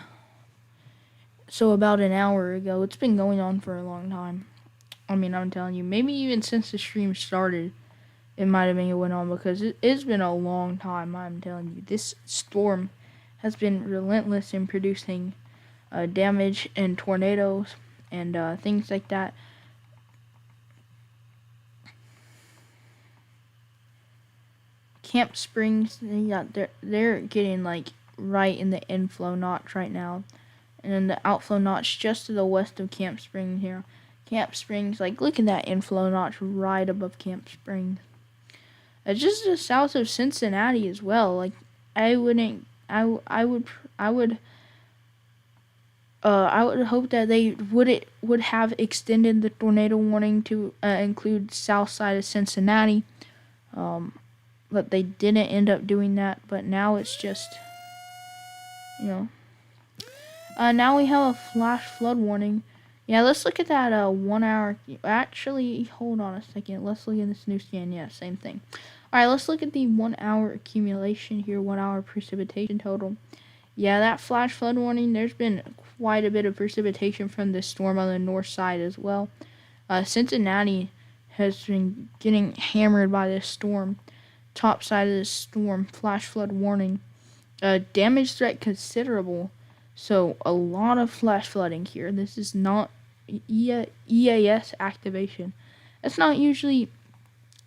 So about an hour ago. It's been going on for a long time. I mean, I'm telling you, maybe even since the stream started, it might have been going on, because it's been a long time. I'm telling you, this storm has been relentless in producing damage and tornadoes and things like that. Camp Springs, they're getting like right in the inflow notch right now, and then the outflow notch just to the west of Camp Springs here. Camp Springs, like, look at that inflow notch right above Camp Springs. Just to the south of Cincinnati as well. Like, I would hope that they would have extended the tornado warning to include south side of Cincinnati. But they didn't end up doing that. But now it's just, now we have a flash flood warning. Yeah, let's look at that 1 hour. Actually, hold on a second. Let's look at this new scan. Yeah, same thing. Alright, let's look at the 1 hour accumulation here. 1 hour precipitation total. Yeah, that flash flood warning, there's been quite a bit of precipitation from this storm on the north side as well. Cincinnati has been getting hammered by this storm. Top side of this storm, flash flood warning. Damage threat considerable. So a lot of flash flooding here. This is not EAS activation. That's not usually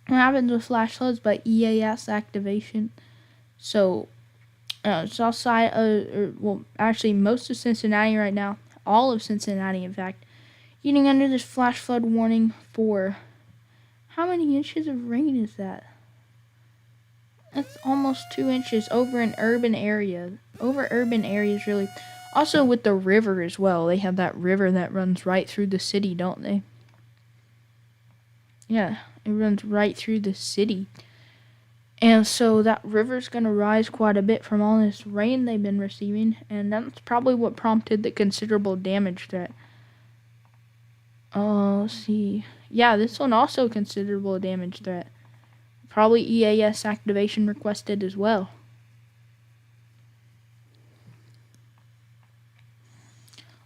what happens with flash floods, but EAS activation. So south side, actually most of Cincinnati right now, all of Cincinnati, in fact, getting under this flash flood warning for how many inches of rain is that? That's almost 2 inches over an urban area. Over urban areas, really. Also with the river as well. They have that river that runs right through the city, don't they? Yeah, it runs right through the city. And so that river's going to rise quite a bit from all this rain they've been receiving. And that's probably what prompted the considerable damage threat. Oh, let's see. Yeah, this one also considerable damage threat. Probably EAS activation requested as well.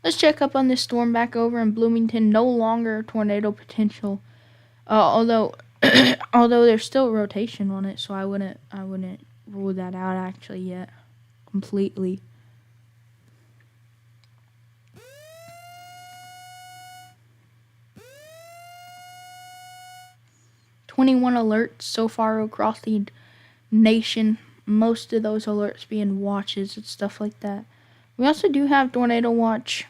Let's check up on this storm back over in Bloomington. No longer tornado potential. Although there's still rotation on it, so I wouldn't rule that out actually yet completely. "21 alerts so far across the nation. Most of those alerts being watches and stuff like that. We also do have tornado watch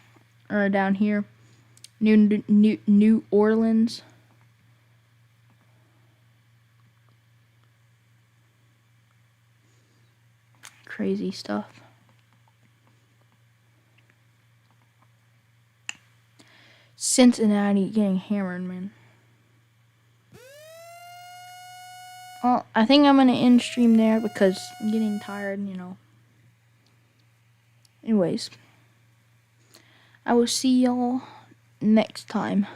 down here, New Orleans. Crazy stuff. Cincinnati getting hammered, man. Well, I think I'm going to end stream there because I'm getting tired, you know. Anyways, I will see y'all next time.